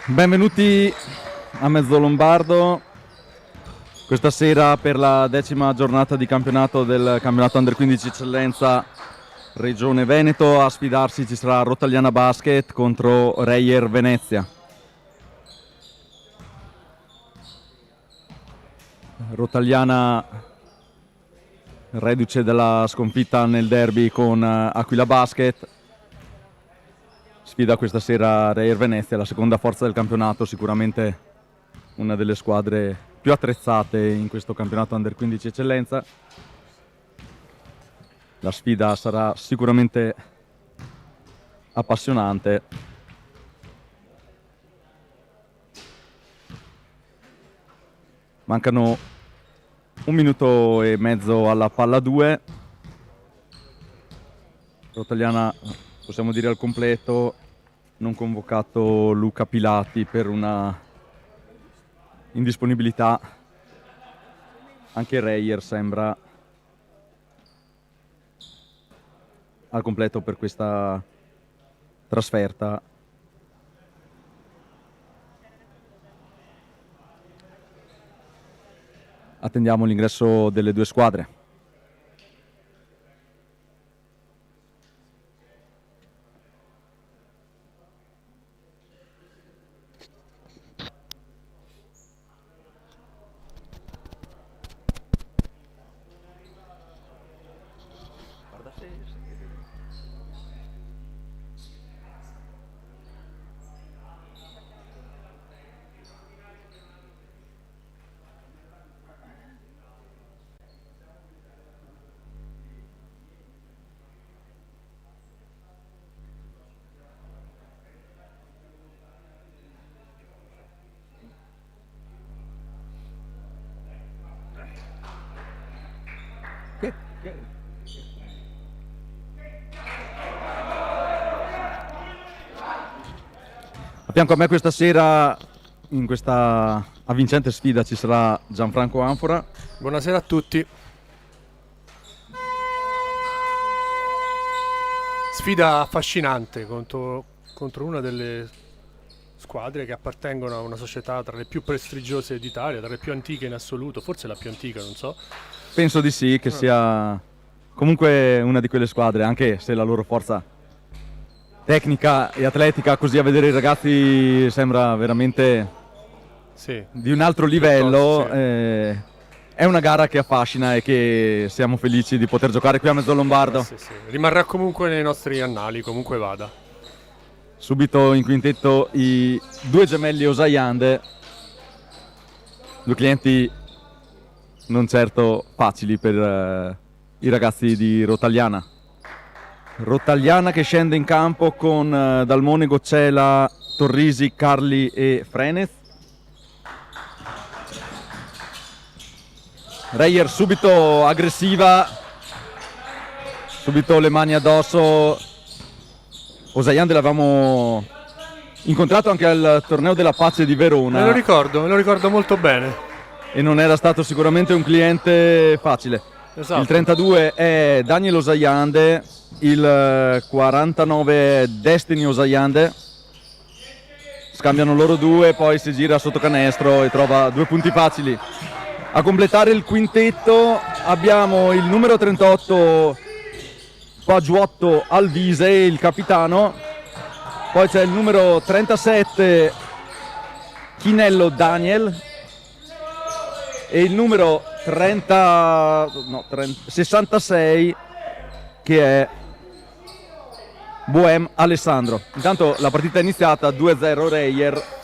Benvenuti a Mezzolombardo, questa sera per la 10ª giornata di campionato del campionato Under 15 Eccellenza Regione Veneto. A sfidarsi ci sarà Rotagliana Basket contro Reyer Venezia. Rotagliana reduce dalla sconfitta nel derby con Aquila Basket. Sfida questa sera Reyer Venezia, la seconda forza del campionato, sicuramente una delle squadre più attrezzate in questo campionato Under 15 Eccellenza. La sfida sarà sicuramente appassionante. Mancano 1 minuto e mezzo alla palla 2. Rotagliana, possiamo dire al completo, non convocato Luca Pilati per una indisponibilità. Anche Reyer sembra al completo per questa trasferta. Attendiamo l'ingresso delle due squadre. A fianco a me questa sera, in questa avvincente sfida, ci sarà Gianfranco Anfora. Buonasera a tutti. Sfida affascinante contro una delle squadre che appartengono a una società tra le più prestigiose d'Italia, tra le più antiche in assoluto, forse la più antica, non so. Penso di sì, che sia comunque una di quelle squadre, anche se la loro forza tecnica e atletica, così a vedere i ragazzi, sembra veramente di un altro livello. Sì. È una gara che affascina e che siamo felici di poter giocare qui a Mezzolombardo. Sì. Rimarrà comunque nei nostri annali, comunque vada. Subito in quintetto i due gemelli Osaiande, due clienti non certo facili per i ragazzi di Rotagliana. Rotagliana che scende in campo con Dalmone, Goccela, Torrisi, Carli e Frenez. Reyer subito aggressiva, subito le mani addosso. Osaiande l'avevamo incontrato anche al torneo della pace di Verona. Me lo ricordo molto bene. E non era stato sicuramente un cliente facile. Esatto. Il 32 è Daniel Osaiande, il 49 è Destiny Osaiande. Scambiano loro due, poi si gira sotto canestro e trova 2 punti facili. A completare il quintetto abbiamo il numero 38 Pagiuotto Alvise, il capitano. Poi c'è il numero 37 Chinello Daniel e il numero 66 che è Bohem Alessandro. Intanto la partita è iniziata, 2-0 Reyer.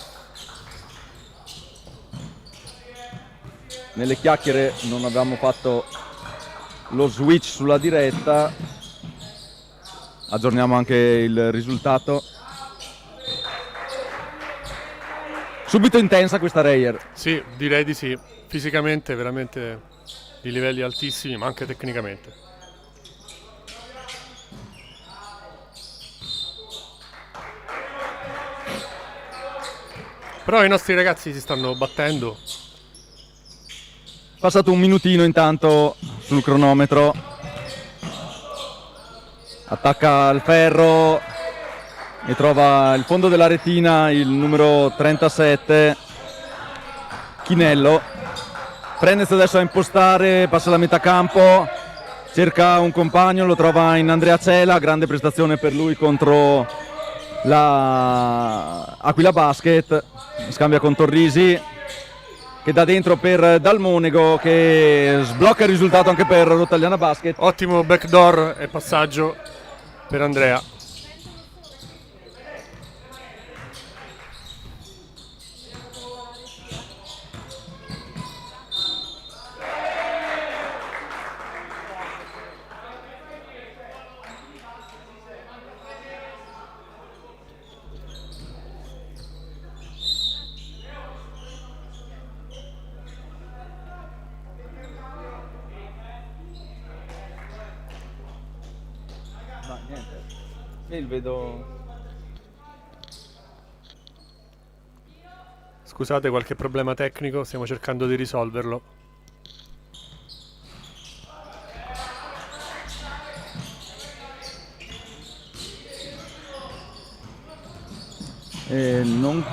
Nelle chiacchiere non avevamo fatto lo switch sulla diretta, aggiorniamo anche il risultato. Subito intensa questa Reyer. Sì, direi di sì. Fisicamente veramente di livelli altissimi, ma anche tecnicamente. Però i nostri ragazzi si stanno battendo. Passato un minutino intanto sul cronometro. Attacca al ferro e trova il fondo della retina il numero 37 Chinello. Frenez adesso a impostare, passa la metà campo, cerca un compagno, lo trova in Andrea Cela, grande prestazione per lui contro la Aquila Basket, scambia con Torrisi che da dentro per Dalmonego che sblocca il risultato anche per Rotagliana Basket. Ottimo backdoor e passaggio per Andrea. No, niente. Io vedo. Scusate, qualche problema tecnico, stiamo cercando di risolverlo. Non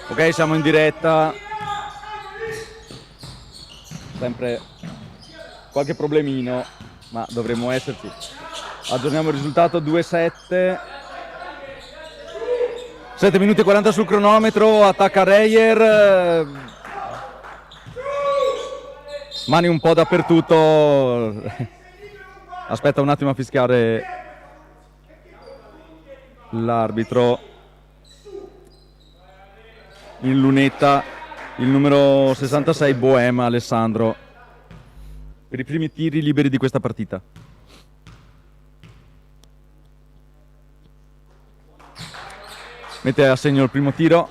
Ok, siamo in diretta. Sempre qualche problemino, ma dovremmo esserci. Aggiorniamo il risultato 2-7. 7 minuti e 40 sul cronometro, attacca Reyer. Mani un po' dappertutto. Aspetta un attimo a fischiare l'arbitro. In lunetta il numero 66 Boema Alessandro per i primi tiri liberi di questa partita. Mette a segno il primo tiro.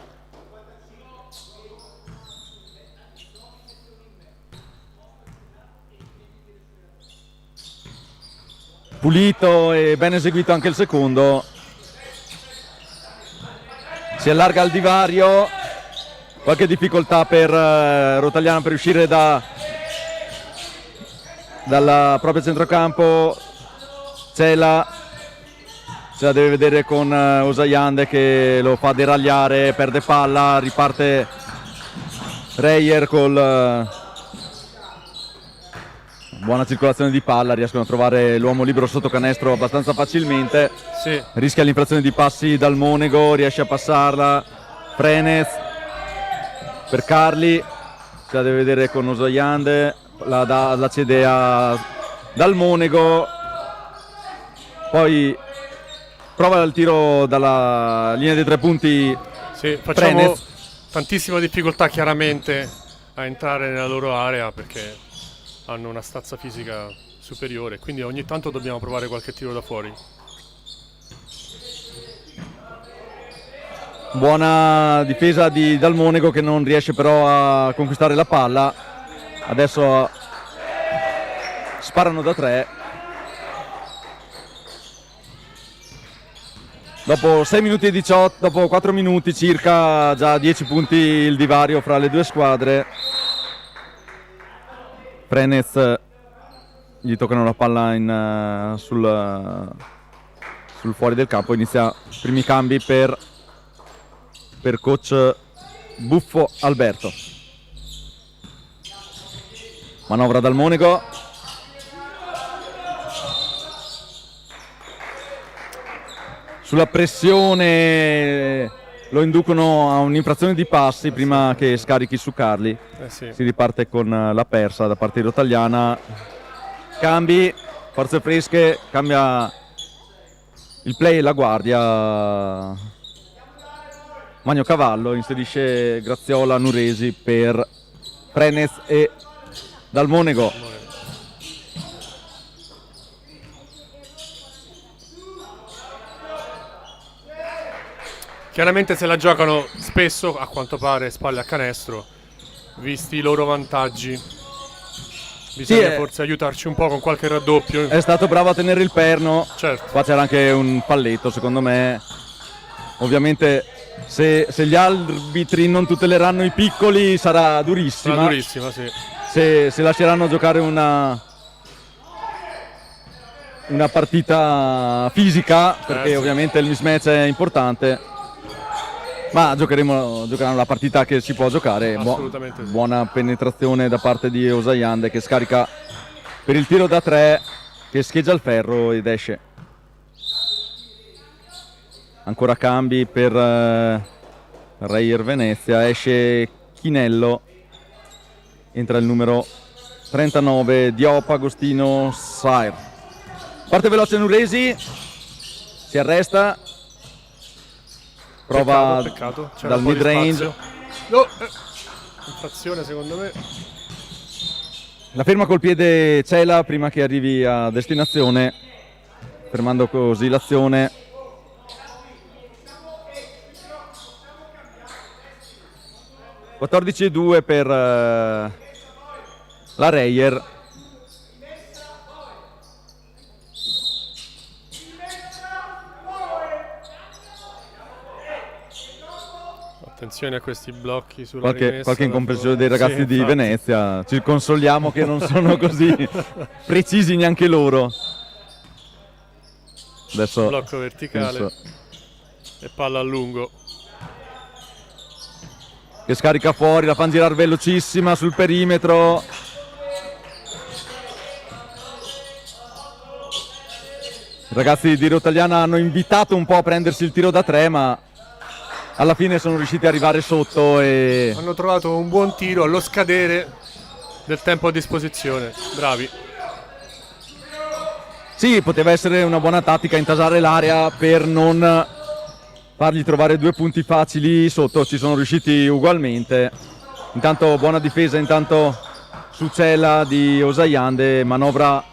Pulito e ben eseguito anche il secondo. Si allarga il divario. Qualche difficoltà per Rotagliano per uscire dalla propria centrocampo. Cela se la deve vedere con Osayande che lo fa deragliare, perde palla, riparte Reyer col buona circolazione di palla, riescono a trovare l'uomo libero sotto canestro abbastanza facilmente. Sì. Rischia l'infrazione di passi Dalmonego, riesce a passarla Frenez per Carli, se la deve vedere con Osayande, la cede a Dalmonego, poi prova il tiro dalla linea dei 3 punti. Sì, facciamo Frenez. tantissima difficoltà chiaramente a entrare nella loro area perché hanno una stazza fisica superiore, quindi ogni tanto dobbiamo provare qualche tiro da fuori. Buona difesa di Dalmonego che non riesce però a conquistare la palla. Adesso sparano da 3. Dopo 6 minuti e 18, dopo 4 minuti circa, già 10 punti il divario fra le due squadre. Frenez gli toccano la palla sul fuori del campo, inizia i primi cambi per coach Buffo Alberto. Manovra Dalmonego. Sulla pressione lo inducono a un'infrazione di passi prima che scarichi su Carli. Sì. Si riparte con la persa da parte di Rotagliana. Cambi, forze fresche, cambia il play e la guardia. Magno Cavallo inserisce Graziola Nuresi per Frenez e Dalmonego. Chiaramente se la giocano spesso, a quanto pare, spalle a canestro, visti i loro vantaggi Bisogna forse aiutarci un po' con qualche raddoppio. È stato bravo a tenere il perno. Certo. Qua c'era anche un palletto, secondo me. Ovviamente se gli arbitri non tuteleranno i piccoli sarà durissima. Sarà durissima, sì. Se lasceranno giocare una partita fisica, perché sì, ovviamente il mismatch è importante. Ma giocheranno la partita che si può giocare. Assolutamente sì. Buona penetrazione da parte di Osayande, che scarica per il tiro da 3, che scheggia il ferro ed esce. Ancora cambi per Reyer Venezia, esce Chinello, entra il numero 39 Diop Agostino Sair. Parte veloce Nuresi, si arresta. Prova peccato. dal mid range. Infrazione secondo me. La ferma col piede Cela prima che arrivi a destinazione, fermando così l'azione. (14-2) per la Reyer. Attenzione a questi blocchi sulla qualche incomprensione dei ragazzi sì, di Venezia. Ci consoliamo che non sono così precisi neanche loro. Adesso blocco verticale e palla a lungo. Che scarica fuori, la fanno girare velocissima sul perimetro. I ragazzi di Rotagliana hanno invitato un po' a prendersi il tiro da 3, ma alla fine sono riusciti ad arrivare sotto e hanno trovato un buon tiro allo scadere del tempo a disposizione. Bravi. Sì, poteva essere una buona tattica intasare l'area per non fargli trovare 2 punti facili sotto. Ci sono riusciti ugualmente. Intanto buona difesa intanto su Cela di Osayande, manovra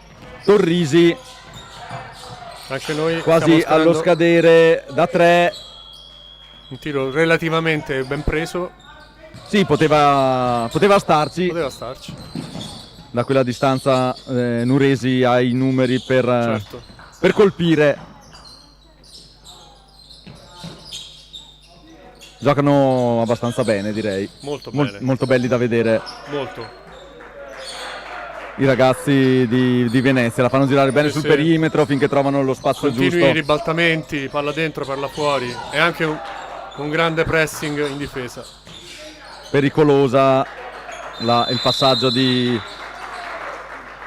Torrisi. Anche noi quasi allo scadere da 3. Un tiro relativamente ben preso. Sì, poteva starci. Poteva starci. Da quella distanza Nuresi ha i numeri per colpire. Giocano abbastanza bene, direi. Molto bene. Molto belli da vedere. Molto. I ragazzi di Venezia la fanno girare bene sul perimetro finché trovano lo spazio giusto. Continui ribaltamenti, palla dentro, palla fuori. E anche un grande pressing in difesa. Pericolosa il passaggio di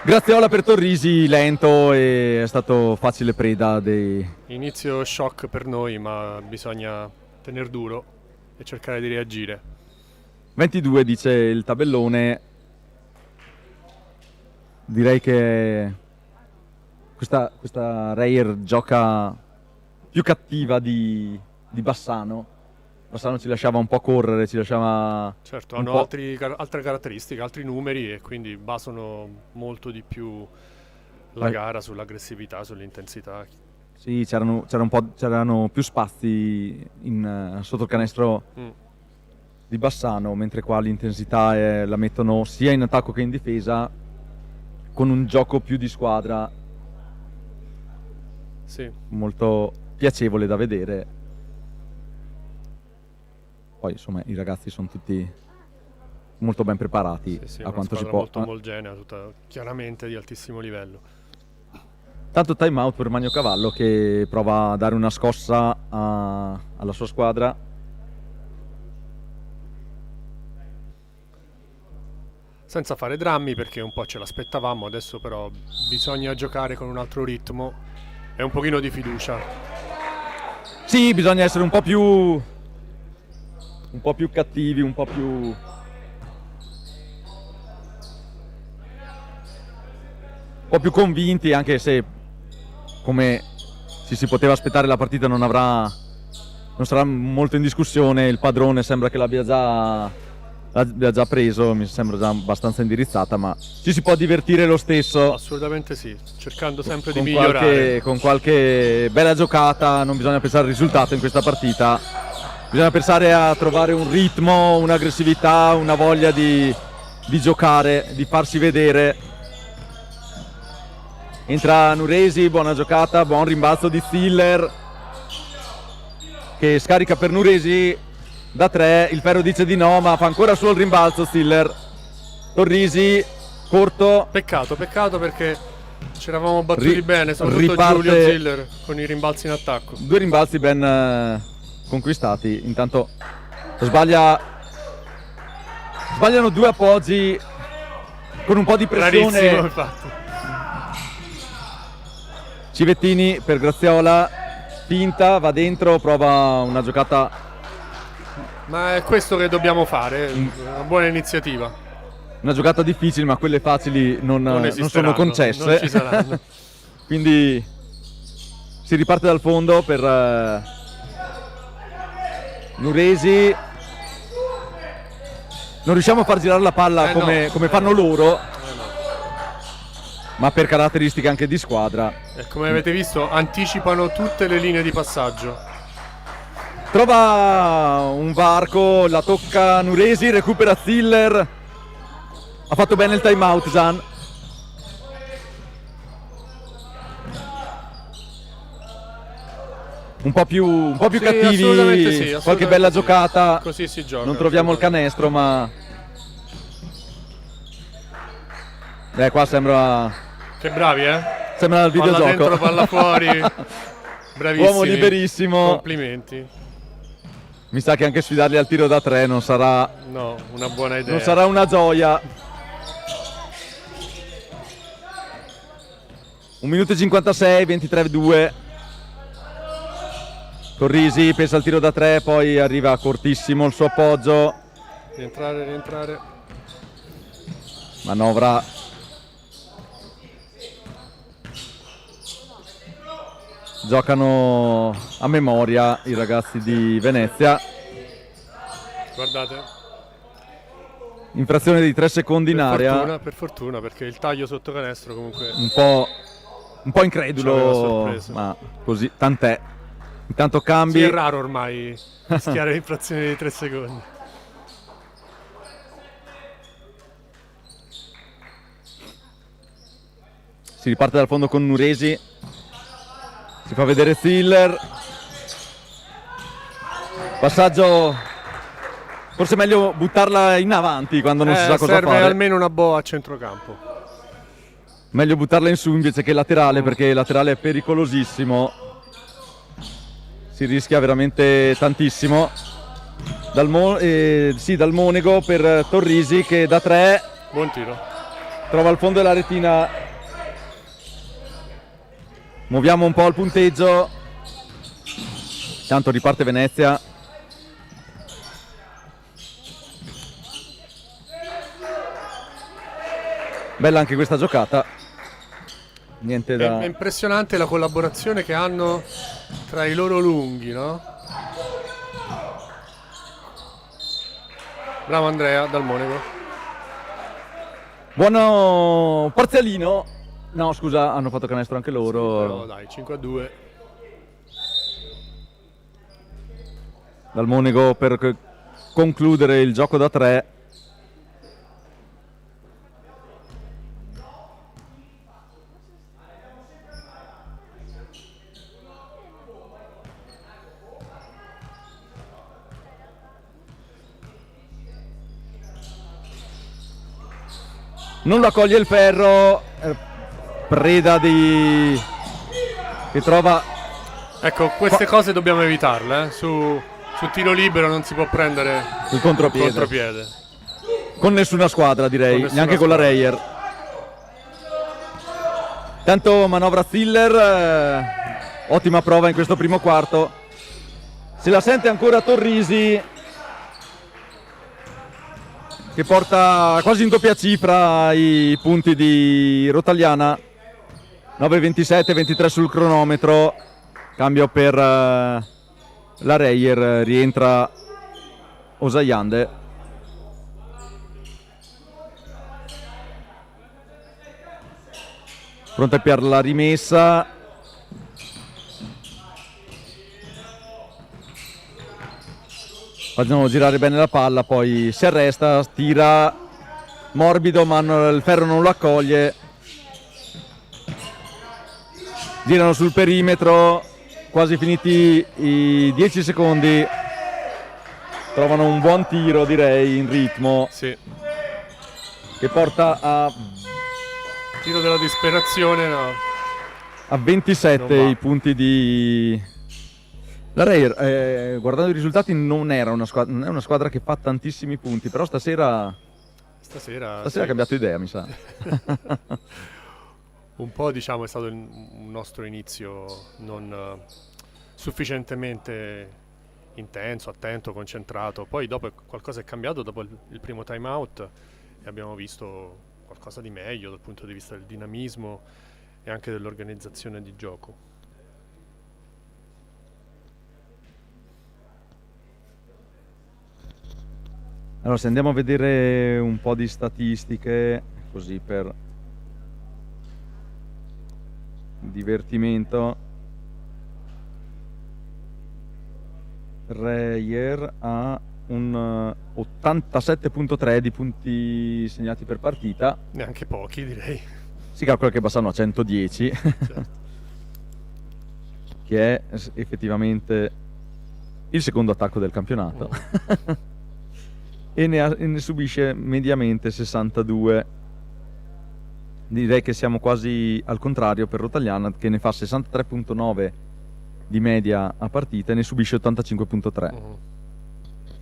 Graziola per Torrisi, lento, e è stato facile preda dei... Inizio shock per noi, ma bisogna tener duro e cercare di reagire. 22 dice il tabellone. Direi che questa Reyer gioca più cattiva di Bassano. Bassano ci lasciava un po' correre, ci lasciava... Certo, hanno altre caratteristiche, altri numeri, e quindi basano molto di più la gara sull'aggressività, sull'intensità. Sì, c'erano più spazi sotto il canestro di Bassano, mentre qua l'intensità la mettono sia in attacco che in difesa, con un gioco più di squadra. Sì. Molto piacevole da vedere. Poi insomma i ragazzi sono tutti molto ben preparati, sì, a quanto si può. Molto omogenea, tutta chiaramente di altissimo livello. Tanto time out per Magno Cavallo, che prova a dare una scossa alla sua squadra. Senza fare drammi, perché un po' ce l'aspettavamo, adesso però bisogna giocare con un altro ritmo e un pochino di fiducia. Sì, bisogna essere un po' più cattivi, un po' più convinti, anche se, come si poteva aspettare, la partita non sarà molto in discussione. Il padrone sembra che l'abbia già preso, mi sembra già abbastanza indirizzata, ma ci si può divertire lo stesso. Assolutamente sì, cercando sempre di migliorare. Con qualche bella giocata. Non bisogna pensare al risultato in questa partita, bisogna pensare a trovare un ritmo, un'aggressività, una voglia di giocare, di farsi vedere. Entra Nuresi, buona giocata, buon rimbalzo di Ziller che scarica per Nuresi da 3, il ferro dice di no ma fa ancora solo il rimbalzo Ziller. Torrisi, corto. Peccato perché ci eravamo battuti bene, soprattutto riparte- Giulio Ziller con i rimbalzi in attacco. 2 rimbalzi ben conquistati. Intanto sbagliano 2 appoggi con un po' di Rarissimo, pressione. infatti. Civettini per Graziola, finta, va dentro, prova una giocata. Ma è questo che dobbiamo fare, una buona iniziativa. Una giocata difficile, ma quelle facili non sono esisteranno, concesse. non ci saranno. Quindi si riparte dal fondo per Nuresi. Non riusciamo a far girare la palla come fanno loro, ma per caratteristiche anche di squadra. E come avete visto, anticipano tutte le linee di passaggio. Trova un varco, la tocca Nuresi, recupera Ziller. Ha fatto bene il time out Gian. Un po' più Sì, cattivi, assolutamente sì, qualche assolutamente bella sì. giocata. Così si gioca. Non troviamo il canestro, ma qua sembra Che bravi, il Palla videogioco. dentro, palla fuori. Bravissimi. Uomo liberissimo. Complimenti. Mi sa che anche sfidarli al tiro da 3 non sarà No, una buona idea. una gioia. 1 minuto e 56, 23-2. Torrisi pensa al tiro da 3, poi arriva cortissimo il suo appoggio. Rientrare. Manovra. Giocano a memoria i ragazzi di Venezia. Guardate. Infrazione di 3 secondi in area. Per fortuna, perché il taglio sotto canestro comunque Un po' ci aveva incredulo, sorpreso. ma così, tant'è. Intanto Sì, cambi. è raro ormai rischiare infrazioni di 3 secondi. Si riparte dal fondo con Nuresi. Si fa vedere Ziller. Passaggio. Forse è meglio buttarla in avanti quando non si sa cosa serve fare. almeno una boa a centrocampo. Meglio buttarla in su invece che laterale, perché il laterale è pericolosissimo. Si rischia veramente tantissimo. Dal Monego per Torrisi che da 3 Buon tiro. trova il fondo della retina. Muoviamo un po' il punteggio. Intanto riparte Venezia. Bella anche questa giocata. Niente da... È impressionante la collaborazione che hanno tra i loro lunghi, no? Bravo Andrea dal Monaco. Buono parzialino. No, scusa, hanno fatto canestro anche loro. Però dai, 5-2. Dal Monego per concludere il gioco da 3. Non la coglie il ferro, preda di... che trova... Ecco, queste cose dobbiamo evitarle. Su tiro libero non si può prendere il contropiede. contropiede. Con nessuna squadra direi, Con nessuna neanche con la squadra. Reyer. Tanto manovra Ziller, ottima prova in questo primo quarto. Se la sente ancora Torrisi, che porta quasi in doppia cifra i punti di Rotagliana. 9:27, 23 sul cronometro. Cambio per la Reyer, rientra Osajande. Pronta per la rimessa. Facciamo girare bene la palla, poi si arresta, tira morbido ma il ferro non lo accoglie. girano sul perimetro, quasi finiti i 10 secondi, trovano un buon tiro, direi, in ritmo, Sì, che porta a tiro della disperazione, no. 27 Non va. i punti di... La Reyer, guardando i risultati, non è una squadra che fa tantissimi punti, però stasera Stasera ha sì. cambiato idea, mi sa. Un po', diciamo, è stato un nostro inizio non sufficientemente intenso, attento, concentrato. Poi dopo qualcosa è cambiato dopo il primo time out e abbiamo visto qualcosa di meglio dal punto di vista del dinamismo e anche dell'organizzazione di gioco. Allora, se andiamo a vedere un po' di statistiche, così per divertimento, Reyer ha un 87.3 di punti segnati per partita. Neanche pochi, direi. Si calcola che passano a 110, Certo. che è effettivamente il secondo attacco del campionato. E ne subisce mediamente 62. Direi che siamo quasi al contrario per Rotagliana, che ne fa 63.9 di media a partita e ne subisce 85.3.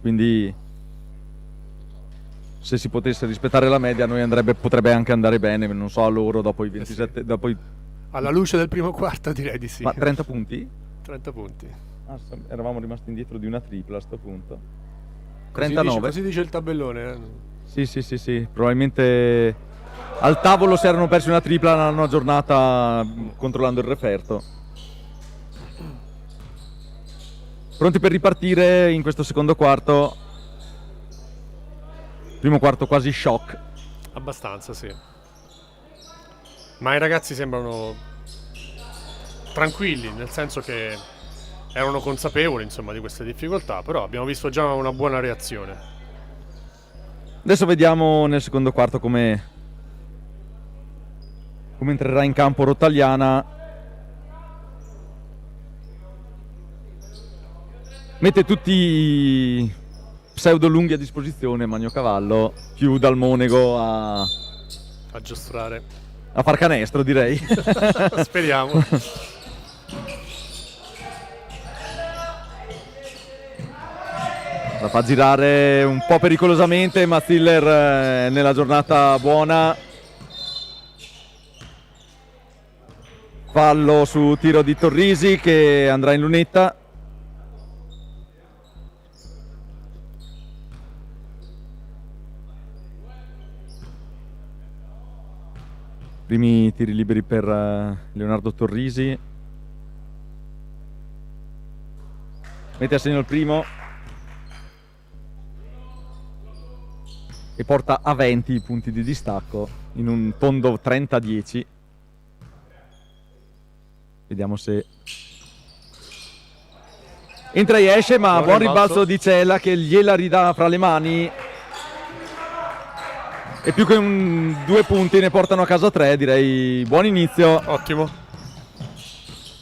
Quindi se si potesse rispettare la media, a noi potrebbe anche andare bene, non so, a loro dopo i 27, sì. dopo i... Alla luce del primo quarto direi di sì. Ma 30 punti? 30 punti. Ah, eravamo rimasti indietro di una tripla a sto punto. Così 39. così dice il tabellone. Sì. Probabilmente al tavolo si erano persi una tripla nella nona giornata controllando il referto. Pronti per ripartire in questo secondo quarto. Primo quarto quasi shock. Abbastanza, sì. Ma i ragazzi sembrano tranquilli, nel senso che erano consapevoli, insomma, di queste difficoltà, però abbiamo visto già una buona reazione. Adesso vediamo nel secondo quarto come entrerà in campo Rotagliana. Mette tutti i pseudo lunghi a disposizione Magnocavallo, più dal Monego a giostrare. A far canestro, direi. Speriamo. La fa girare un po' pericolosamente, ma Stiller nella giornata buona. Fallo su tiro di Torrisi che andrà in lunetta. Primi tiri liberi per Leonardo Torrisi. Mette a segno il primo e porta a 20 i punti di distacco in un tondo 30-10. Vediamo se entra e esce, ma buon rimbalzo di Cella che gliela ridà fra le mani. E più che 2 punti ne portano a casa 3, direi buon inizio. Ottimo.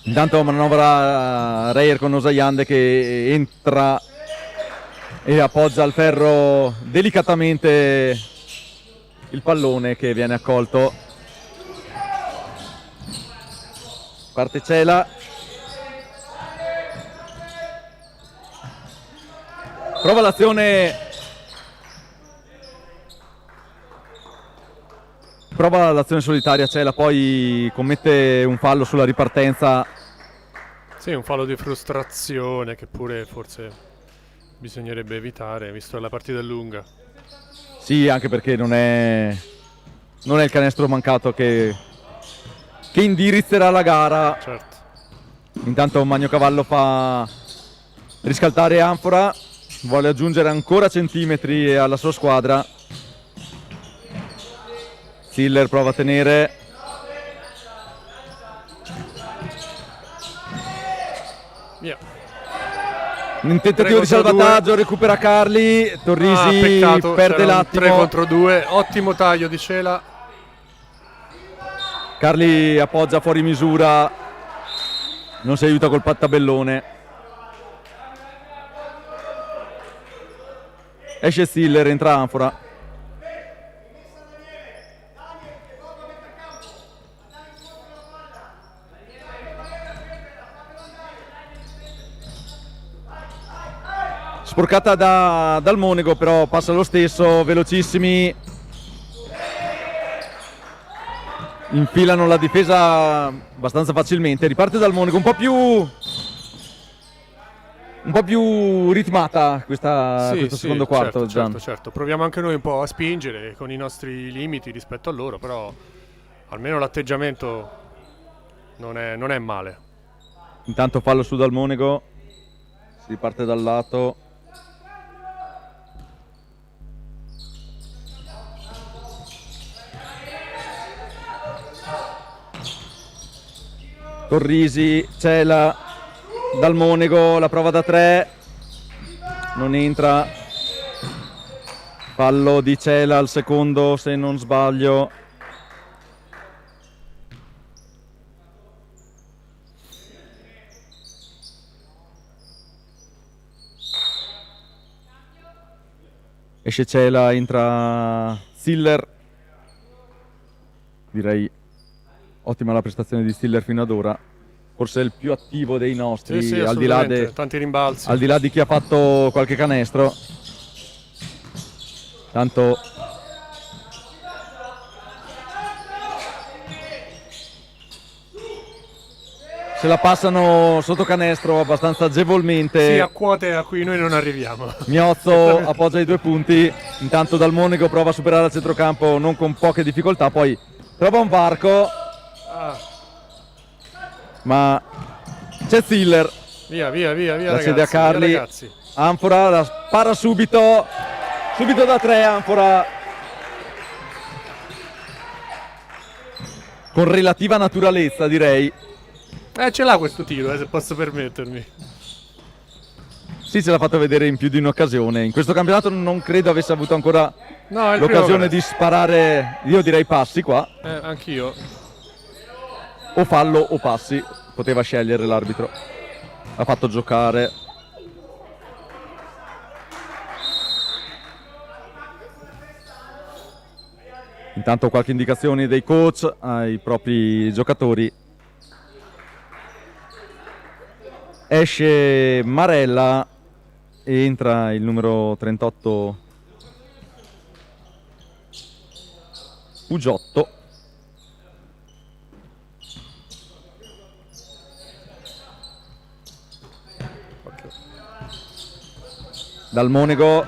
Intanto manovra Reyer con Osayande che entra e appoggia al ferro delicatamente il pallone che viene accolto. Parte Cela. Prova l'azione. Prova l'azione solitaria Cela, poi commette un fallo sulla ripartenza. Sì, un fallo di frustrazione che pure forse bisognerebbe evitare, visto che la partita è lunga. Sì, anche perché non è il canestro mancato che indirizzerà la gara. Certo. Intanto Magnocavallo fa riscaldare Anfora, vuole aggiungere ancora centimetri alla sua squadra. Stiller prova a tenere. Via. Un tentativo di salvataggio, 2. Recupera Carli, Torrisi peccato, perde l'attimo. 3 contro 2, ottimo taglio di Cela. Carli appoggia fuori misura non si aiuta col pattabellone. Esce Stiller, entra Anfora. Sporcata dal Monaco, però passa lo stesso, velocissimi. Infilano la difesa abbastanza facilmente. Riparte dal Monaco, un po' più ritmata questo secondo quarto. Certo. Proviamo anche noi un po' a spingere con i nostri limiti rispetto a loro, però almeno l'atteggiamento non è male. Intanto fallo su dal Monaco, si riparte dal lato. Torrisi, Cela dal Monaco, la prova da 3, non entra. Fallo di Cela al secondo, se non sbaglio. Esce Cela, entra Stiller. Direi ottima la prestazione di Stiller fino ad ora. Forse è il più attivo dei nostri, Sì, al di là tanti rimbalzi. al di là di chi ha fatto qualche canestro. Tanto se la passano sotto canestro abbastanza agevolmente. Sì, a quote a cui noi non arriviamo. Miozzo appoggia i 2 punti. Intanto dal Monaco prova a superare il centrocampo non con poche difficoltà, poi trova un varco. Ma c'è Stiller. Via, La cede a Carli. ragazzi. Anfora la spara subito da 3. Anfora con relativa naturalezza, direi. Ce l'ha questo tiro, se posso permettermi. Sì, ce l'ha fatto vedere in più di un'occasione. In questo campionato non credo avesse avuto ancora No, è il l'occasione primo di sparare, io direi passi qua. anch'io. O fallo o passi, poteva scegliere l'arbitro. Ha fatto giocare. Intanto qualche indicazione dei coach ai propri giocatori. Esce Marella e entra il numero 38 Pugiotto. Dal Monaco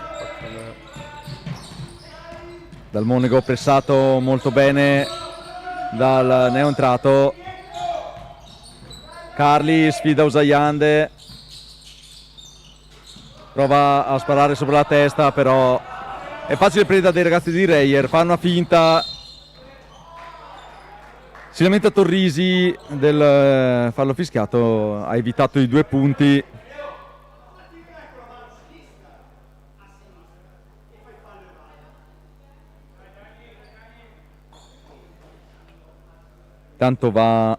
pressato molto bene dal neoentrato. Carli sfida Usaiande, prova a sparare sopra la testa, però è facile preda dei ragazzi di Reyer. Fa una finta, si lamenta Torrisi del fallo fischiato, ha evitato i 2 punti. Tanto va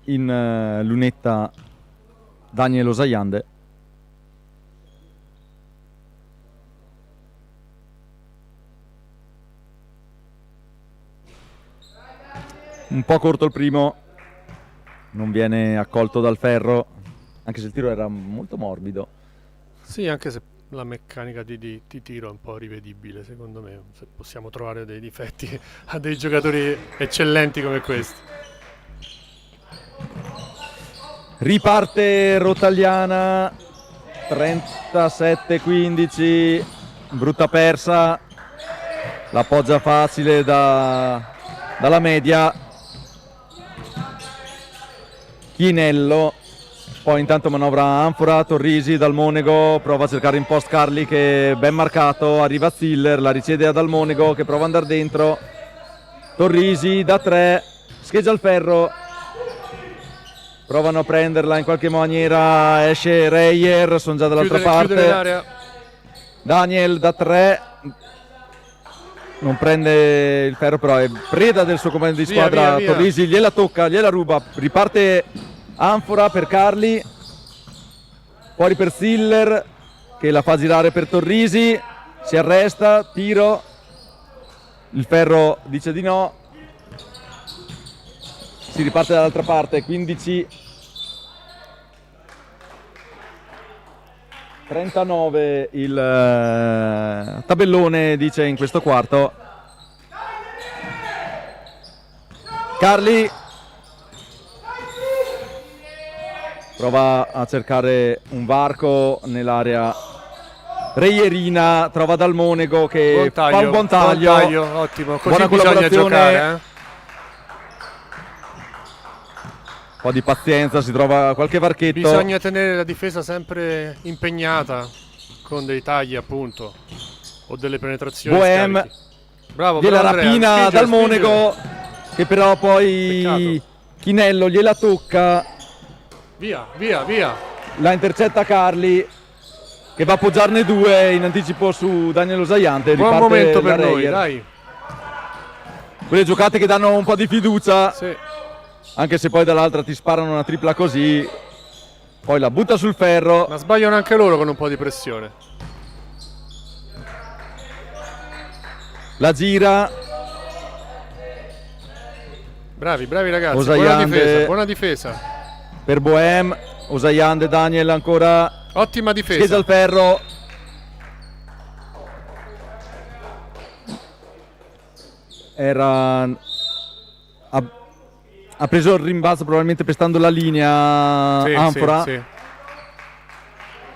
in lunetta Daniel Usaiande. Un po' corto il primo, non viene accolto dal ferro, anche se il tiro era molto morbido. Sì, anche se la meccanica di tiro è un po' rivedibile, secondo me. Se possiamo trovare dei difetti a dei giocatori eccellenti come questi. Riparte Rotagliana, 37-15, brutta persa, l'appoggia facile dalla media. Chinello, poi intanto manovra Anfora, Torrisi dal Monaco, prova a cercare in post Carli che è ben marcato, arriva Stiller, la riceve dal Monaco che prova ad andare dentro. Torrisi da 3, scheggia il ferro, provano a prenderla in qualche maniera, esce Reyer, sono già dall'altra parte. L'area. Daniel da 3, non prende il ferro, però è preda del suo compagno di squadra. Via. Torrisi gliela tocca, gliela ruba, riparte Anfora per Carli, fuori per Siller che la fa girare per Torrisi, si arresta, tiro, il ferro dice di no, si riparte dall'altra parte, 15-39 il tabellone dice in questo quarto. Carli prova a cercare un varco nell'area reierina, trova Dal Monego che fa un buon taglio. Ottimo, così Buona bisogna collaborazione. giocare. Un po' di pazienza, si trova qualche varchetto. Bisogna tenere la difesa sempre impegnata con dei tagli appunto o delle penetrazioni Bohem, scarichi. Bravo, gliela bravo Andrea, rapina spingere, Dal spingere. Monego che però poi Peccato. Chinello gliela tocca, Via, via, via. la intercetta Carli che va a appoggiarne due in anticipo su Daniel Osajante. Buon Riparte momento la per noi, Reyer. dai. Quelle giocate che danno un po' di fiducia, Sì. anche se poi dall'altra ti sparano una tripla così, poi la butta sul ferro. Ma sbagliano anche loro con un po' di pressione. La gira, Bravi, bravi ragazzi. Osajande. Buona difesa. per Bohem, Osajande, Daniel ancora, Ottima scheggia difesa. il ferro. Ha preso il rimbalzo probabilmente pestando la linea Sì, Anfora, sì, sì.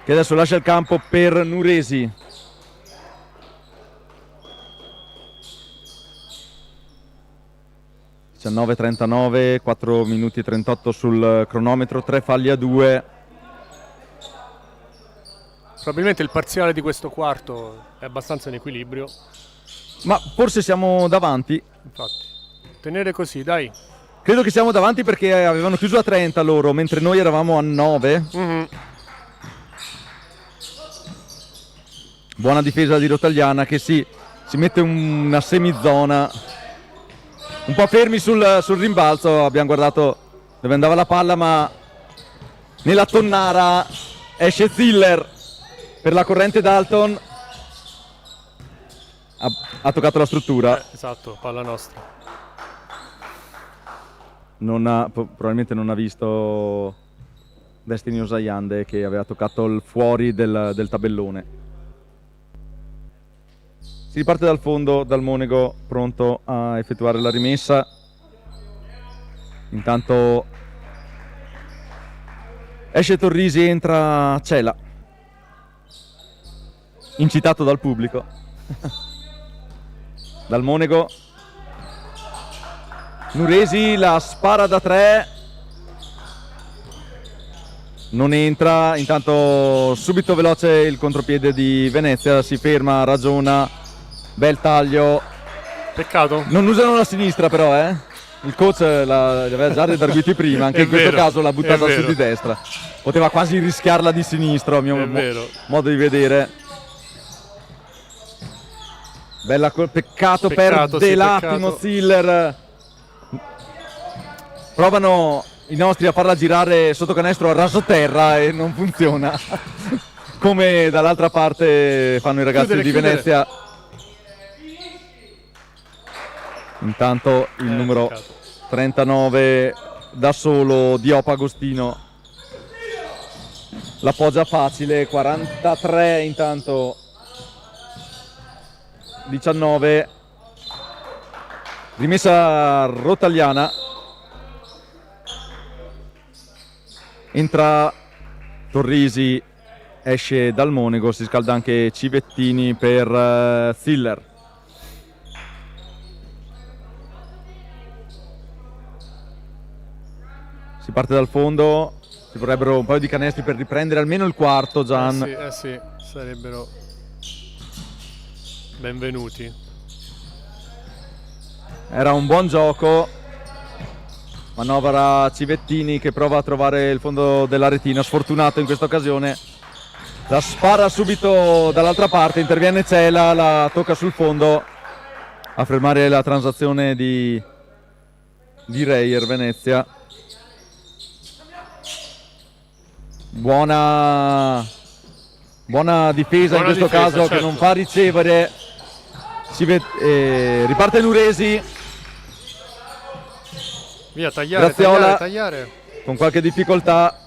che adesso lascia il campo per Nuresi. (19:39), 4 minuti e 38 sul cronometro, 3 falli a 2. Probabilmente il parziale di questo quarto è abbastanza in equilibrio. Ma forse siamo davanti. Infatti, tenere così, dai. Credo che siamo davanti perché avevano chiuso a 30 loro, mentre noi eravamo a 9. Mhm. Buona difesa di Rotagliana che si mette una semizona. Un po' fermi sul rimbalzo, abbiamo guardato dove andava la palla, ma nella tonnara esce Ziller per la corrente Dalton. Ha toccato la struttura. Esatto, palla nostra. Probabilmente non ha visto Destiny Osajande che aveva toccato il fuori del tabellone. Si riparte dal fondo, Dal Monego pronto a effettuare la rimessa. Intanto esce Torrisi, entra Cela, incitato dal pubblico. Dal Monego, Nuresi la spara da 3, non entra. Intanto subito veloce il contropiede di Venezia, si ferma, ragiona, bel taglio. Peccato. Non usano la sinistra però, il coach l'aveva già redarguiti prima, anche È in questo vero, caso l'ha buttata è su vero. di destra, poteva quasi rischiarla di sinistro a mio È vero. modo di vedere. Bella peccato, Peccato, perde sì, l'attimo peccato. Ziller. Provano i nostri a farla girare sotto canestro a rasoterra e non funziona. Come dall'altra parte fanno i ragazzi Chiudere, di chiudere. Venezia. Intanto il numero Peccato. 39 da solo, Diop Agostino l'appoggia facile. 43 intanto 19, rimessa Rotagliana, entra Torrisi, esce Dal Monego, si scalda anche Civettini per Ziller. Si parte dal fondo, ci vorrebbero un paio di canestri per riprendere almeno il quarto, Gian. Sì, sarebbero benvenuti. Era un buon gioco, manovra Civettini che prova a trovare il fondo della retina, sfortunato in questa occasione, la spara subito dall'altra parte, interviene Cela, la tocca sul fondo a fermare la transazione di Reyer Venezia. buona difesa in Buona questo difesa, caso, certo. che non fa ricevere. Riparte Nuresi Via, tagliare, Graziola. tagliare. con qualche difficoltà.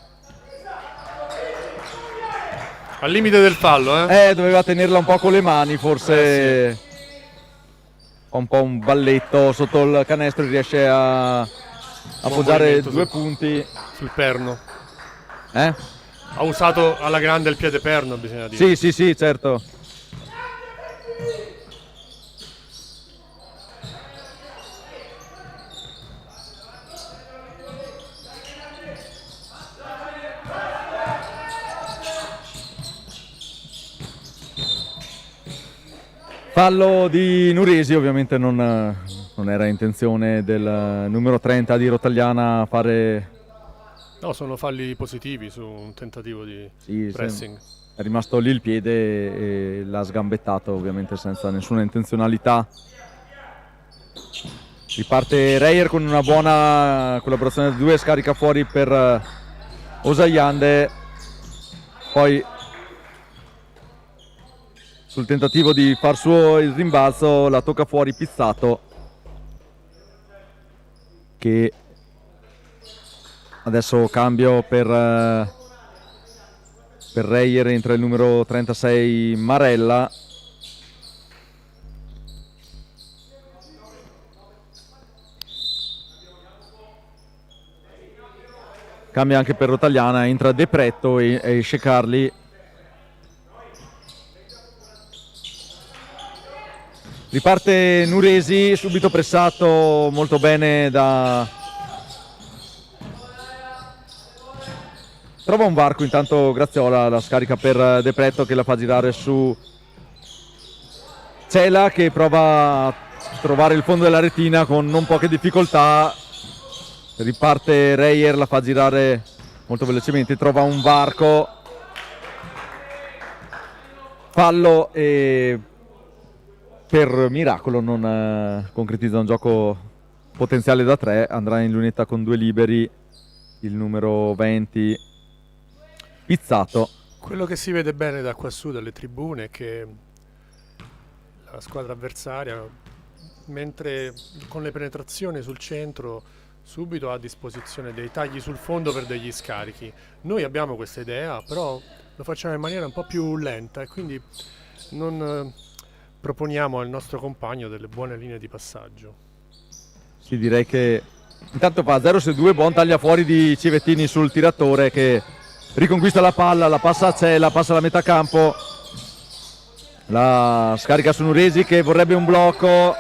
Al limite del fallo, Doveva tenerla un po' con le mani, forse. Fa un po' un balletto sotto il canestro e riesce a appoggiare movimento 2 punti. sul perno. Eh? Ha usato alla grande il piede perno, bisogna dire. Sì, certo. Fallo di Nuresi, ovviamente non era intenzione del numero 30 di Rottagliana fare. No, sono falli positivi su un tentativo di Sì, pressing. è rimasto lì il piede e l'ha sgambettato, ovviamente senza nessuna intenzionalità. Riparte Reyer con una buona collaborazione di 2, scarica fuori per Osayande. Poi sul tentativo di far suo il rimbalzo la tocca fuori Pizzato, che adesso cambio per Reyer, entra il numero 36 Marella. Cambia anche per Rottagliana, entra De Pretto e esce Carli. Riparte Nuresi, subito pressato molto bene da. Trova un varco intanto Graziola, la scarica per De Pretto che la fa girare su Cela, che prova a trovare il fondo della retina con non poche difficoltà. Riparte Reyer, la fa girare molto velocemente, trova un varco. Fallo e per miracolo non concretizza un gioco potenziale da 3, andrà in lunetta con 2 liberi il numero 20 Pizzato. Quello che si vede bene da qua su dalle tribune è che la squadra avversaria, mentre con le penetrazioni sul centro, subito ha a disposizione dei tagli sul fondo per degli scarichi. Noi abbiamo questa idea, però lo facciamo in maniera un po' più lenta e quindi non proponiamo al nostro compagno delle buone linee di passaggio. Sì, direi che intanto fa 0 su 2, buon taglia fuori di Civettini sul tiratore che riconquista la palla, la passa a Cela, passa alla metà campo, la scarica su Nuresi che vorrebbe un blocco.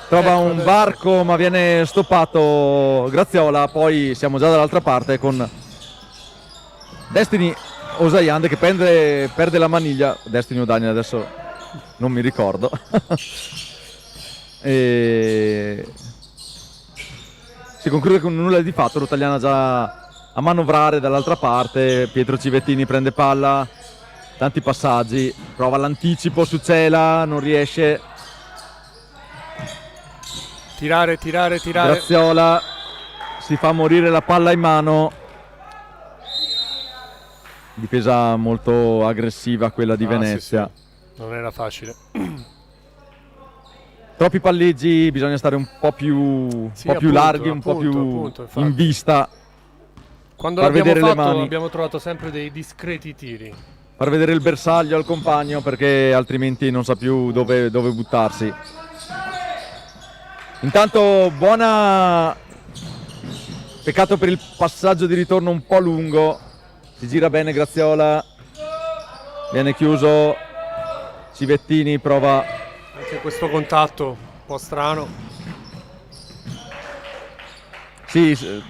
Trova un varco ma viene stoppato Graziola. Poi siamo già dall'altra parte con Destiny Osayande che perde la maniglia. Destiny o Daniel adesso non mi ricordo. E si conclude con nulla di fatto. Rottagliana già a manovrare dall'altra parte. Pietro Civettini prende palla, tanti passaggi, prova l'anticipo su Cela, non riesce. Tirare. Graziola si fa morire la palla in mano. Difesa molto aggressiva quella di Venezia. Sì. Non era facile. Troppi palleggi, bisogna stare un po' più, larghi, un po' più in vista. Quando far l'abbiamo vedere le fatto mani. abbiamo trovato sempre dei discreti tiri. Far vedere il bersaglio al compagno perché altrimenti non sa più dove buttarsi. Intanto buona. Peccato per il passaggio di ritorno un po' lungo. Si gira bene Graziola. Viene chiuso. Civettini prova. Anche questo contatto un po' strano. Sì.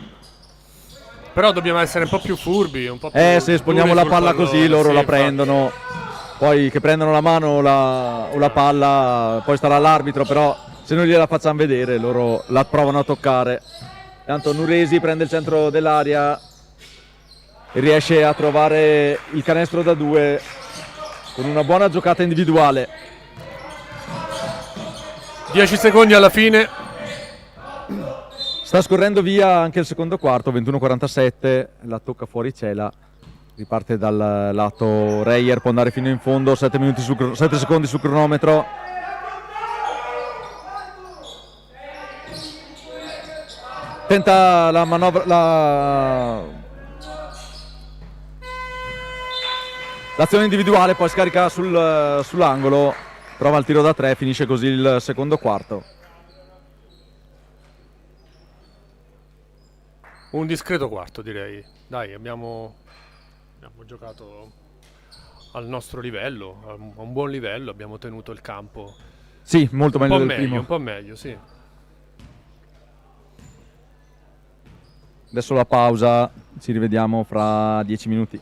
Però dobbiamo essere un po' più furbi, un po' più Se esponiamo duri la sul palla pallone, così loro sì, la infatti. prendono. Poi che prendano la mano o la palla, poi starà l'arbitro, però se non gliela facciamo vedere loro la provano a toccare. Tanto Nuresi prende il centro dell'area e riesce a trovare il canestro da 2 con una buona giocata individuale. 10 secondi alla fine. Sta scorrendo via anche il secondo quarto, 21:47, la tocca fuori cela, riparte dal lato Reyer, può andare fino in fondo, 7 secondi sul cronometro. Tenta la manovra, l'azione individuale, poi scarica sull'angolo, trova il tiro da 3, finisce così il secondo quarto. Un discreto quarto, direi. Dai, abbiamo giocato al nostro livello, a un buon livello, abbiamo tenuto il campo Sì, molto meglio del primo. un po' meglio, sì. Adesso la pausa, ci rivediamo fra 10 minuti.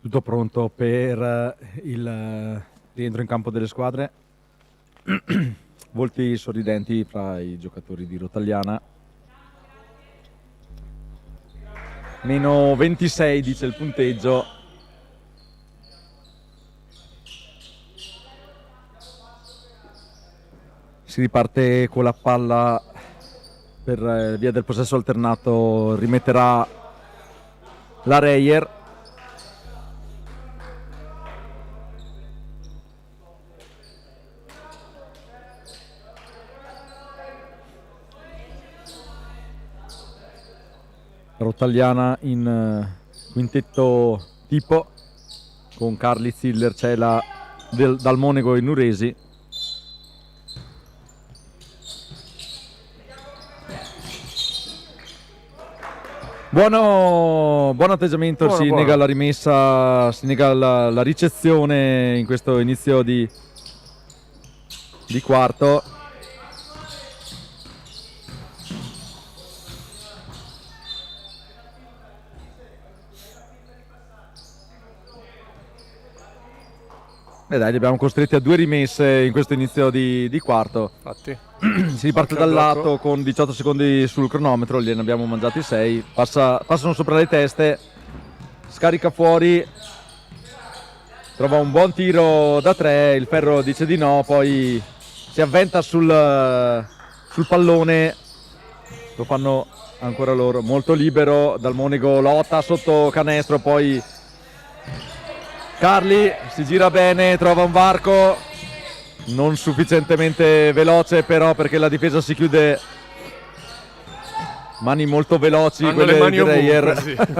Tutto pronto per il rientro in campo delle squadre. Volti sorridenti fra i giocatori di Rotagliana. Meno 26 dice il punteggio. Si riparte con la palla per via del possesso alternato, rimetterà la Reyer. Rotagliana in quintetto tipo con Carli, Ziller, Cela, Dal Monego e Nuresi. Buono atteggiamento, si nega la rimessa, si nega la ricezione in questo inizio di quarto. E dai, li abbiamo costretti a 2 rimesse in questo inizio di quarto. Infatti. Si riparte dal lato con 18 secondi sul cronometro, gliene abbiamo mangiati 6. Passano sopra le teste, scarica fuori, trova un buon tiro da 3, il Ferro dice di no, poi si avventa sul pallone, lo fanno ancora loro, molto libero, Dal Monego lotta sotto canestro, poi Carli si gira bene, trova un varco non sufficientemente veloce però, perché la difesa si chiude, mani molto veloci, hanno quelle le mani di Reyer. ovunque, sì.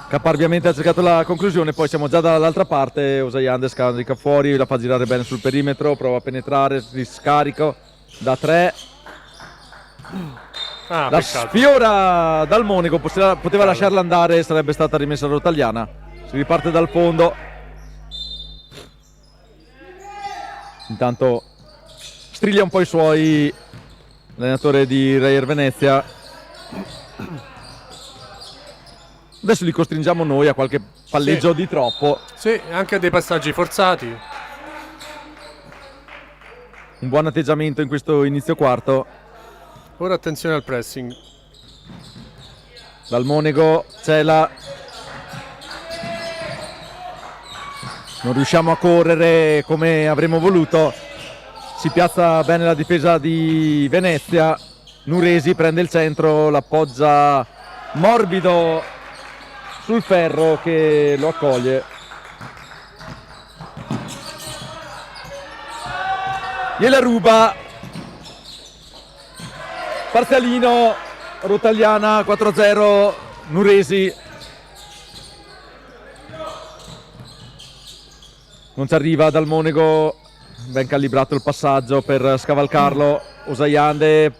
Caparbiamente ha cercato la conclusione, poi siamo già dall'altra parte. Usaiande scarica fuori, la fa girare bene sul perimetro, prova a penetrare, riscarico da 3. La peccato. sfiora Dal Monego, poteva lasciarla andare, sarebbe stata rimessa Rotagliana. Si riparte dal fondo. Intanto striglia un po' i suoi l'allenatore di Reyer Venezia. Adesso li costringiamo noi a qualche palleggio di troppo. Sì, anche a dei passaggi forzati. Un buon atteggiamento in questo inizio quarto. Ora attenzione al pressing. Dal Monego, Cela. Non riusciamo a correre come avremmo voluto. Si piazza bene la difesa di Venezia. Nuresi prende il centro, l'appoggia morbido sul Ferro che lo accoglie. Gliela ruba. Parzialino, Rotagliana 4-0, Nuresi. Non ci arriva Dal Monego, ben calibrato il passaggio per scavalcarlo. Usaiande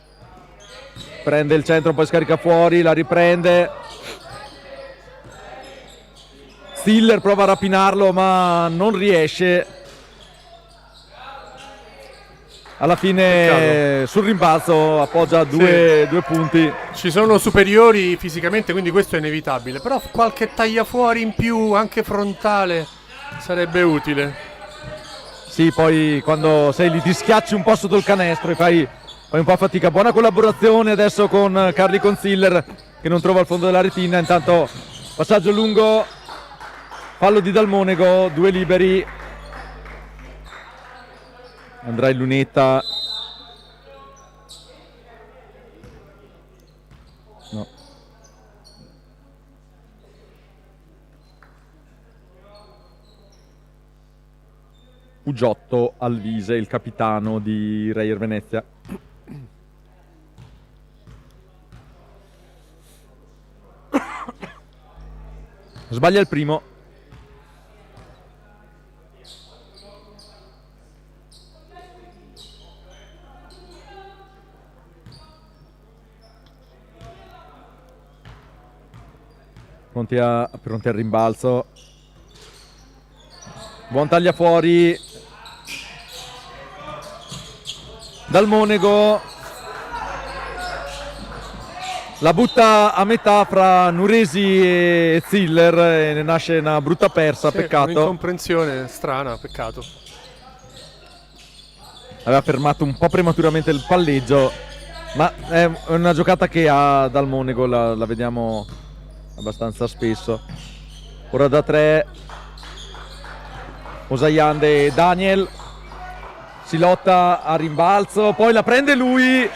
prende il centro, poi scarica fuori, la riprende. Ziller prova a rapinarlo ma non riesce. Alla fine sul rimbalzo appoggia due punti. Ci sono superiori fisicamente, quindi questo è inevitabile, però qualche tagliafuori in più, anche frontale, sarebbe utile. Sì, poi quando sei lì ti schiacci un po' sotto il canestro e fai un po' fatica. Buona collaborazione adesso con Carli, con Ziller che non trova il fondo della retina. Intanto passaggio lungo, fallo di Dal Monego, 2 liberi. Andrà in lunetta. No. Pugiotto Alvise, il capitano di Reyer Venezia. Sbaglia il primo. Pronti al rimbalzo. Buon taglia fuori. Dal Monego. la butta a metà fra Nuresi e Ziller e ne nasce una brutta persa, Sì, peccato. un'incomprensione strana, peccato. Aveva fermato un po' prematuramente il palleggio, ma è una giocata che ha dal Monego, la vediamo abbastanza spesso. Ora da 3 Osayiande e Daniel, si lotta a rimbalzo, poi la prende lui.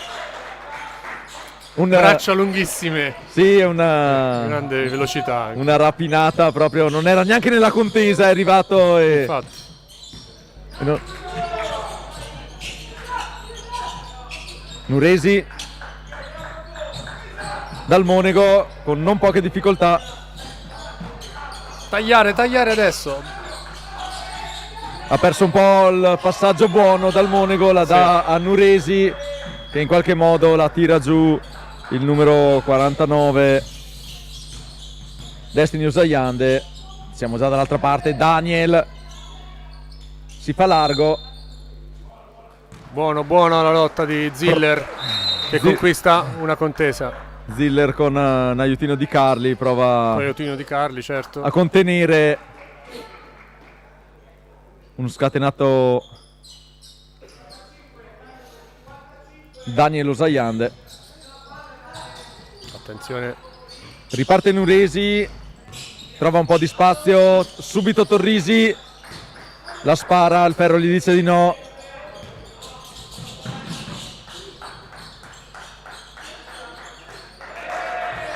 Braccia lunghissime, Sì, è una grande velocità anche. una rapinata proprio, non era neanche nella contesa, è arrivato e... Infatti. e no- Nuresi dal Monego con non poche difficoltà. Tagliare adesso. Ha perso un po' il passaggio buono dal Monego, la dà a Nuresi che in qualche modo la tira giù il numero 49 Destiny Osayiande. Siamo già dall'altra parte, Daniel si fa largo. Buona la lotta di Ziller che conquista una contesa. Ziller con un aiutino di Carli prova Poi aiutino di Carli, certo. a contenere uno scatenato Daniel Osayiande. Attenzione. Riparte Nuresi, trova un po' di spazio, subito Torrisi la spara, il ferro gli dice di no.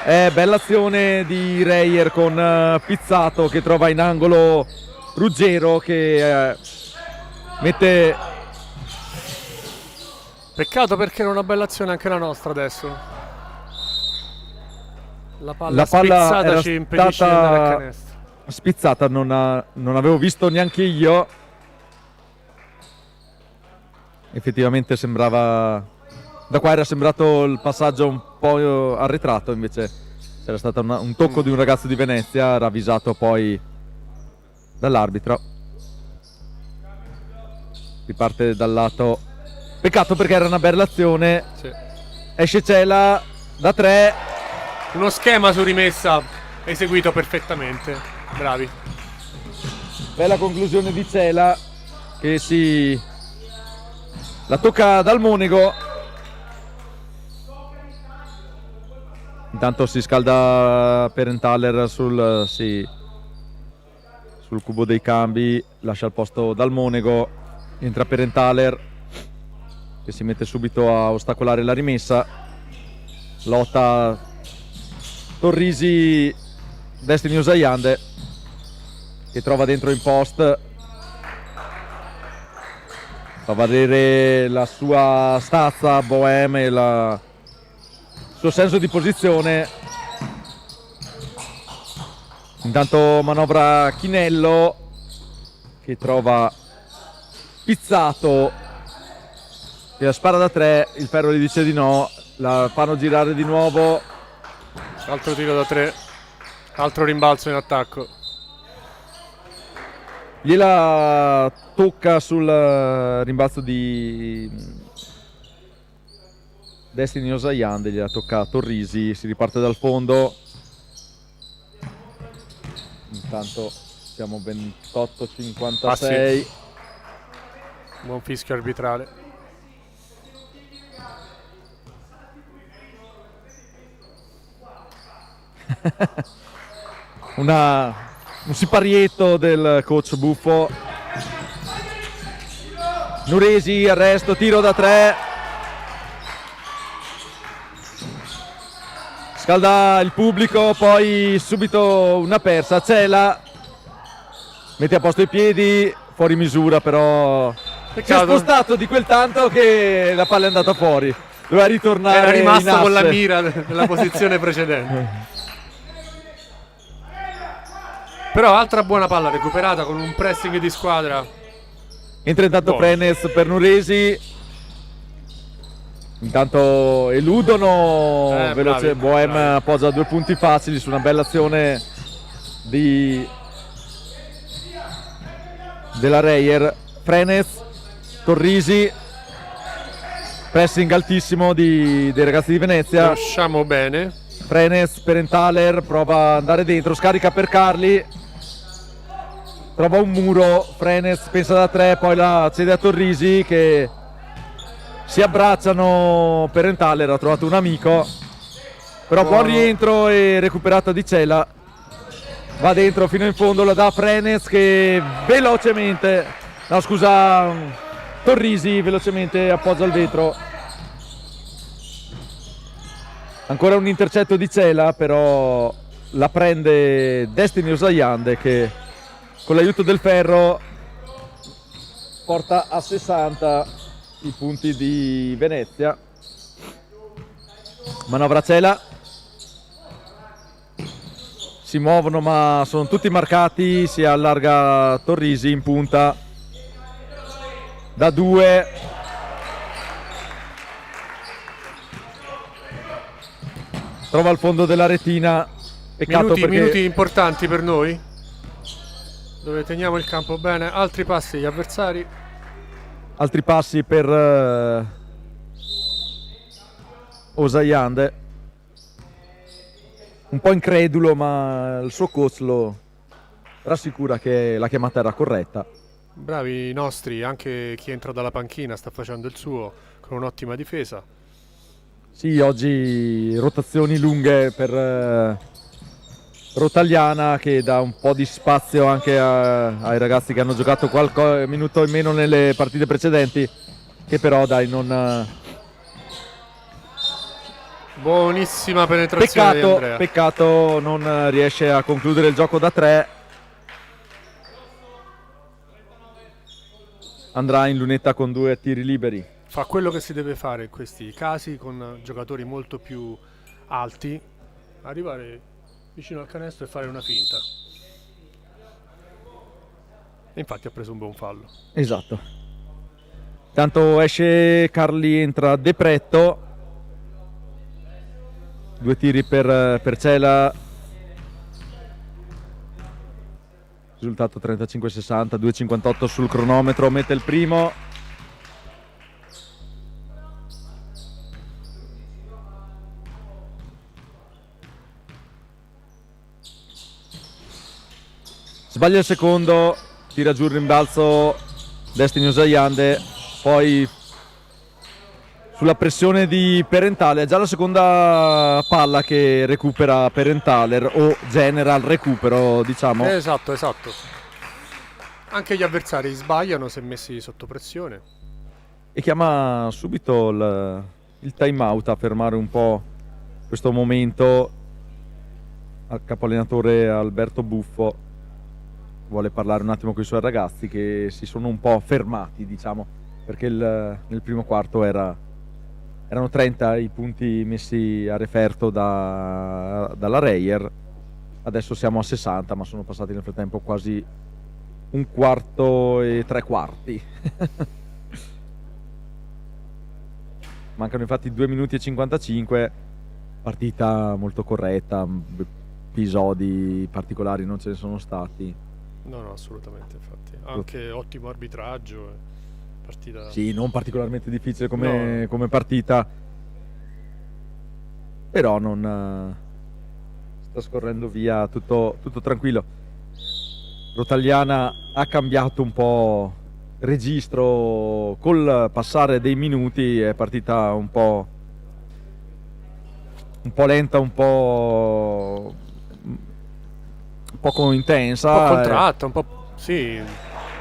Bella azione di Reyer con Pizzato che trova in angolo Ruggero che mette... Peccato perché era una bella azione anche la nostra adesso. La palla era spizzata ci impedisce di andare a canestro. spizzata, non avevo visto neanche io. Effettivamente sembrava, da qua era sembrato il passaggio un po' arretrato, invece c'era stato un tocco di un ragazzo di Venezia ravvisato poi dall'arbitro. Riparte dal lato, peccato perché era una bella azione. Sì. Esce Cela da 3. Uno schema su rimessa eseguito perfettamente. Bravi. Bella conclusione di Cela che si la tocca dal Monego. Intanto si scalda Perenthaler sul cubo dei cambi, lascia il posto dal Monego, entra Perenthaler che si mette subito a ostacolare la rimessa. Lotta Torrisi, Destiny Osayiande che trova dentro in post, fa valere la sua stazza Bohème e il suo senso di posizione. Intanto manovra Chinello che trova Pizzato che la spara da 3, il ferro gli dice di no, la fanno girare di nuovo. Altro tiro da 3, altro rimbalzo in attacco. Gliela tocca sul rimbalzo di Destiny Osayiande, gliela tocca a Torrisi, si riparte dal fondo. Intanto siamo 28-56. Ah, sì. Buon fischio arbitrale. Un siparietto del coach Buffo. Nuresi, arresto, tiro da 3. Scalda il pubblico, poi subito una persa. Cela mette a posto i piedi, fuori misura però. Si è spostato di quel tanto che la palla è andata fuori. Doveva ritornare. Era rimasto in con la asse. mira nella posizione precedente. Però altra buona palla recuperata con un pressing di squadra. Entra intanto Frenes per Nuresi. Intanto eludono veloce. Bravi, Bohème bravi. appoggia 2 punti facili su una bella azione della Reyer. Frenes, Torrisi Pressing altissimo dei ragazzi di Venezia. Conosciamo bene. Frenes per Enthaler, prova ad andare dentro, scarica per Carli, trova un muro, Frenes pensa da 3, poi la cede a Torrisi che si abbracciano. Per Enthaler ha trovato un amico, però buon rientro e recuperata di Cela, va dentro fino in fondo, la dà Frenes che velocemente, no scusa, Torrisi velocemente appoggia il vetro. Ancora un intercetto di Cela, però la prende Destiny Usayande che con l'aiuto del ferro porta a 60 i punti di Venezia. Manovra Cela, si muovono ma sono tutti marcati, si allarga Torrisi in punta da 2. Trova il fondo della retina, peccato perché Minuti importanti per noi, dove teniamo il campo bene. Altri passi agli avversari. altri passi per Usayande, un po' incredulo ma il suo coach lo rassicura che la chiamata era corretta. Bravi i nostri, anche chi entra dalla panchina sta facendo il suo con un'ottima difesa. Sì, oggi rotazioni lunghe per Rotagliana, che dà un po' di spazio anche ai ragazzi che hanno giocato qualche minuto in meno nelle partite precedenti, che però dai non... Buonissima penetrazione di Andrea. Peccato non riesce a concludere il gioco da 3. Andrà in lunetta con 2 tiri liberi. Fa quello che si deve fare in questi casi con giocatori molto più alti, arrivare vicino al canestro e fare una finta. E infatti ha preso un buon fallo. Esatto. Tanto esce Carli, entra De Pretto. 2 tiri per Cela. Risultato 35-60, 2,58 sul cronometro, mette il primo. Sbaglia il secondo, tira giù il rimbalzo Destiny Usayande, poi sulla pressione di Perenthaler, già la seconda palla che recupera Perenthaler, o genera il recupero, diciamo. Esatto. Anche gli avversari sbagliano se messi sotto pressione. E chiama subito il time out a fermare un po' questo momento al capoallenatore Alberto Buffo. Vuole parlare un attimo con i suoi ragazzi che si sono un po' fermati, diciamo, perché nel primo quarto erano 30 i punti messi a referto dalla Reyer. Adesso siamo a 60, ma sono passati nel frattempo quasi un quarto e 3 quarti. Mancano infatti 2 minuti e 55. Partita molto corretta, episodi particolari non ce ne sono stati. No, assolutamente, infatti. Anche ottimo arbitraggio. Partita... Sì, non particolarmente difficile come partita, però non sta scorrendo via tutto tranquillo. Rotagliana ha cambiato un po' registro col passare dei minuti, è partita un po' lenta, un po' poco intensa, un po' contratta, un po' sì,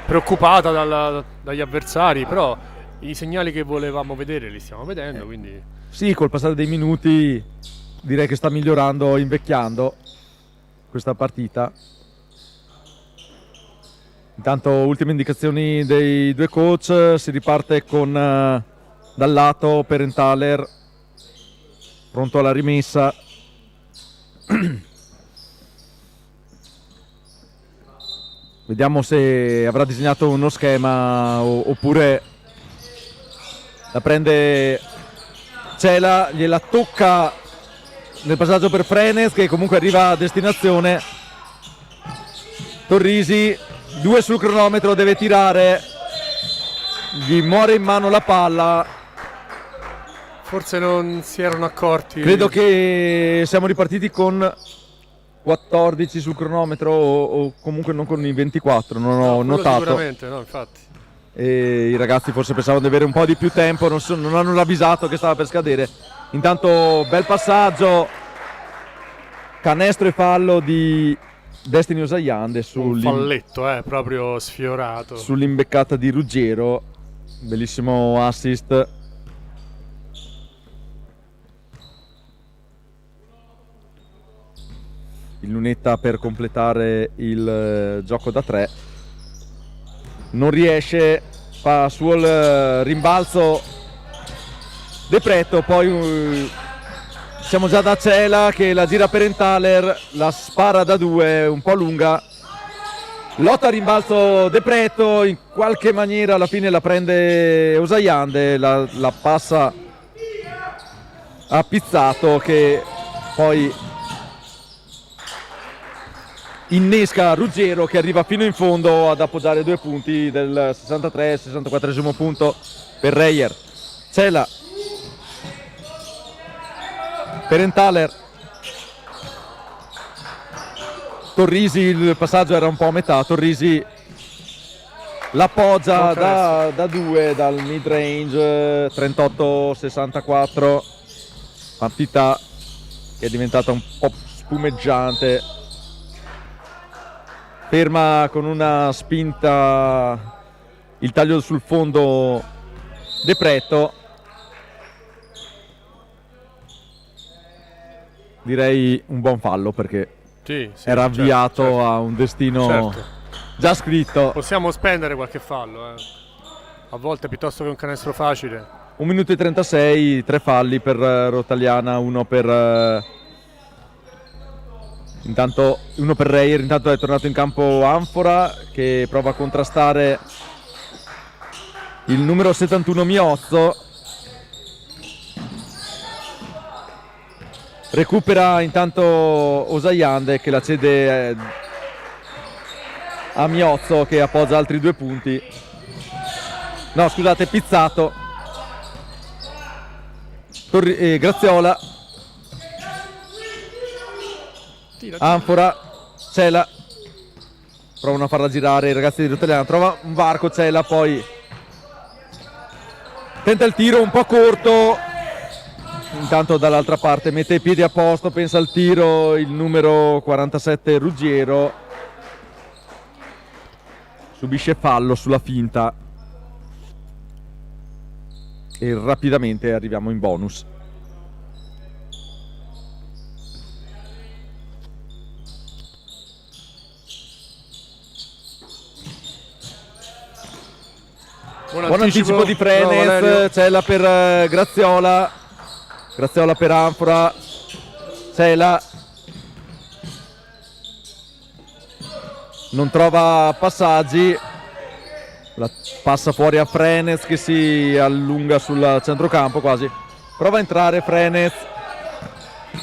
preoccupata dagli avversari, però i segnali che volevamo vedere li stiamo vedendo, quindi sì, col passare dei minuti direi che sta migliorando, invecchiando questa partita. Intanto ultime indicazioni dei due coach, si riparte con dal lato Perenthaler pronto alla rimessa. Vediamo se avrà disegnato uno schema oppure la prende Cela, gliela tocca nel passaggio per Frenes che comunque arriva a destinazione. Torrisi, 2 sul cronometro, deve tirare, gli muore in mano la palla Forse non si erano accorti. Credo che siamo ripartiti con 14 sul cronometro o comunque non con i 24, non ho quello notato. Sicuramente, no, infatti. E i ragazzi forse pensavano di avere un po' di più tempo, non hanno avvisato che stava per scadere. Intanto bel passaggio, canestro e fallo di Destiny Osayande Un falletto, proprio sfiorato. sull'imbeccata di Ruggero. Bellissimo assist. Il Lunetta per completare il gioco da 3 non riesce, fa suo il rimbalzo De Pretto, poi siamo già da Cela che la gira per Enthaler, la spara da 2 un po' lunga, lotta a rimbalzo De Pretto, in qualche maniera alla fine la prende Osayande, la passa a Pizzato che poi innesca Ruggero che arriva fino in fondo ad appoggiare 2 punti del 63-64 punto per Reyer. Cela per Enthaler, Torrisi, il passaggio era un po' a metà, Torrisi l'appoggia da 2 dal mid range, 38-64, partita che è diventata un po' spumeggiante. Ferma con una spinta il taglio sul fondo De Pretto. Direi un buon fallo perché Sì, era avviato certo. a un destino Certo. già scritto. Possiamo spendere qualche fallo, a volte piuttosto che un canestro facile. 1 minuto e 36, 3 falli per Rotagliana, uno per intanto uno per Reyer. Intanto è tornato in campo Anfora che prova a contrastare il numero 71 Miozzo. Recupera intanto Osayande che la cede a Miozzo che appoggia altri 2 punti. No, scusate, Pizzato. Graziola. Anfora, Cela. Provano a farla girare i ragazzi di Rotagliana. Trova un varco Cela, poi tenta il tiro un po' corto. Intanto dall'altra parte mette i piedi a posto, pensa al tiro il numero 47 Ruggiero. Subisce fallo sulla finta. E rapidamente arriviamo in bonus. Buon anticipo di Frenes, Cela per Graziola, Graziola per Anfora, Cela non trova passaggi, la passa fuori a Frenes che si allunga sul centrocampo quasi, prova a entrare Frenes,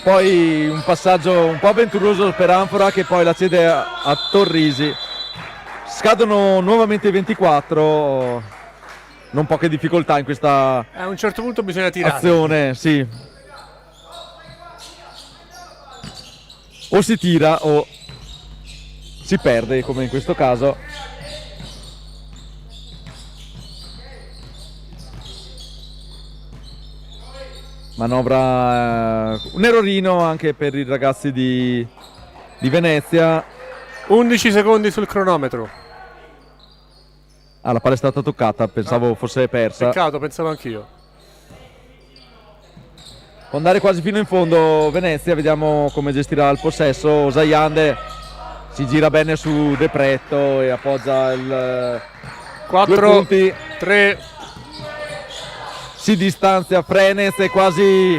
poi un passaggio un po' avventuroso per Anfora che poi la cede a Torrisi. Scadono nuovamente i 24. Non poche difficoltà in questa a un certo punto bisogna tirare. Azione, sì. O si tira o si perde, come in questo caso. Manovra, un errorino anche per i ragazzi di Venezia. 11 secondi sul cronometro. Ah, la palla è stata toccata, pensavo fosse persa. Peccato, pensavo anch'io. Può andare quasi fino in fondo Venezia, vediamo come gestirà il possesso. Osayande si gira bene su De Pretto e appoggia il 4, 3. Si distanzia Frenes e quasi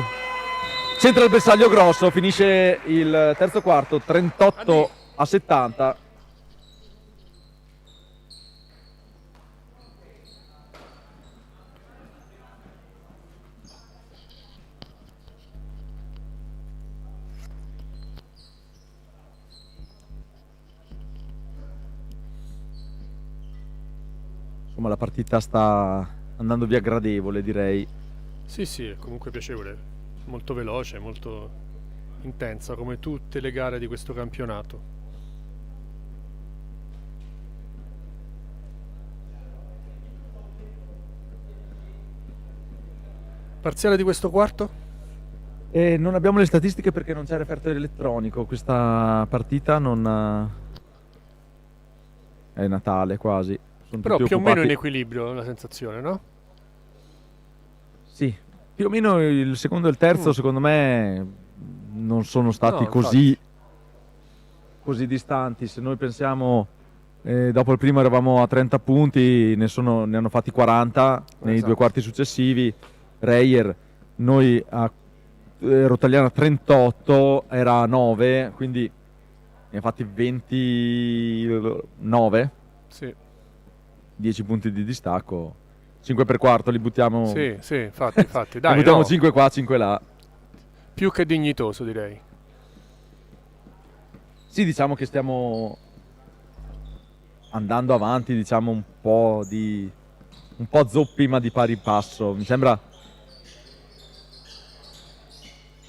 centra il bersaglio grosso, finisce il terzo quarto 38-70. Insomma, la partita sta andando via gradevole, direi. Sì, sì, è comunque piacevole, molto veloce, molto intensa come tutte le gare di questo campionato. Parziale di questo quarto? E non abbiamo le statistiche perché non c'è referto elettronico. Questa partita non è Natale quasi. Sono Però tutti più o meno in occupati. equilibrio la sensazione, no? Sì, più o meno il secondo e il terzo, Mm. secondo me, non sono stati No, infatti. così distanti. Se noi pensiamo, dopo il primo eravamo a 30 punti, ne hanno fatti 40 nei due Esatto. quarti successivi. Reyer, noi a Rotagliano a 38, era a 9, quindi ne ha fatti 29, Sì, 10 punti di distacco. 5 per quarto li buttiamo. sì, sì, infatti, Ne dai, buttiamo no, 5 qua, 5 là. più che dignitoso direi. Sì, diciamo che stiamo andando avanti, diciamo un po' zoppi ma di pari passo. Mi sembra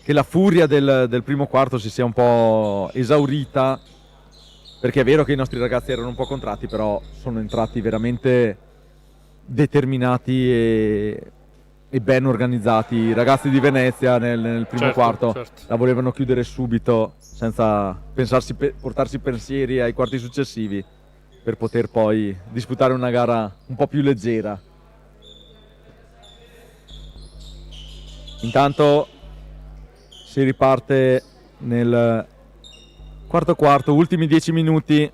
che la furia del primo quarto si sia un po' esaurita, perché è vero che i nostri ragazzi erano un po' contratti, però sono entrati veramente determinati e ben organizzati. I ragazzi di Venezia nel primo Certo, quarto certo. la volevano chiudere subito senza portarsi pensieri ai quarti successivi, per poter poi disputare una gara un po' più leggera. Intanto si riparte nel quarto, ultimi 10 minuti.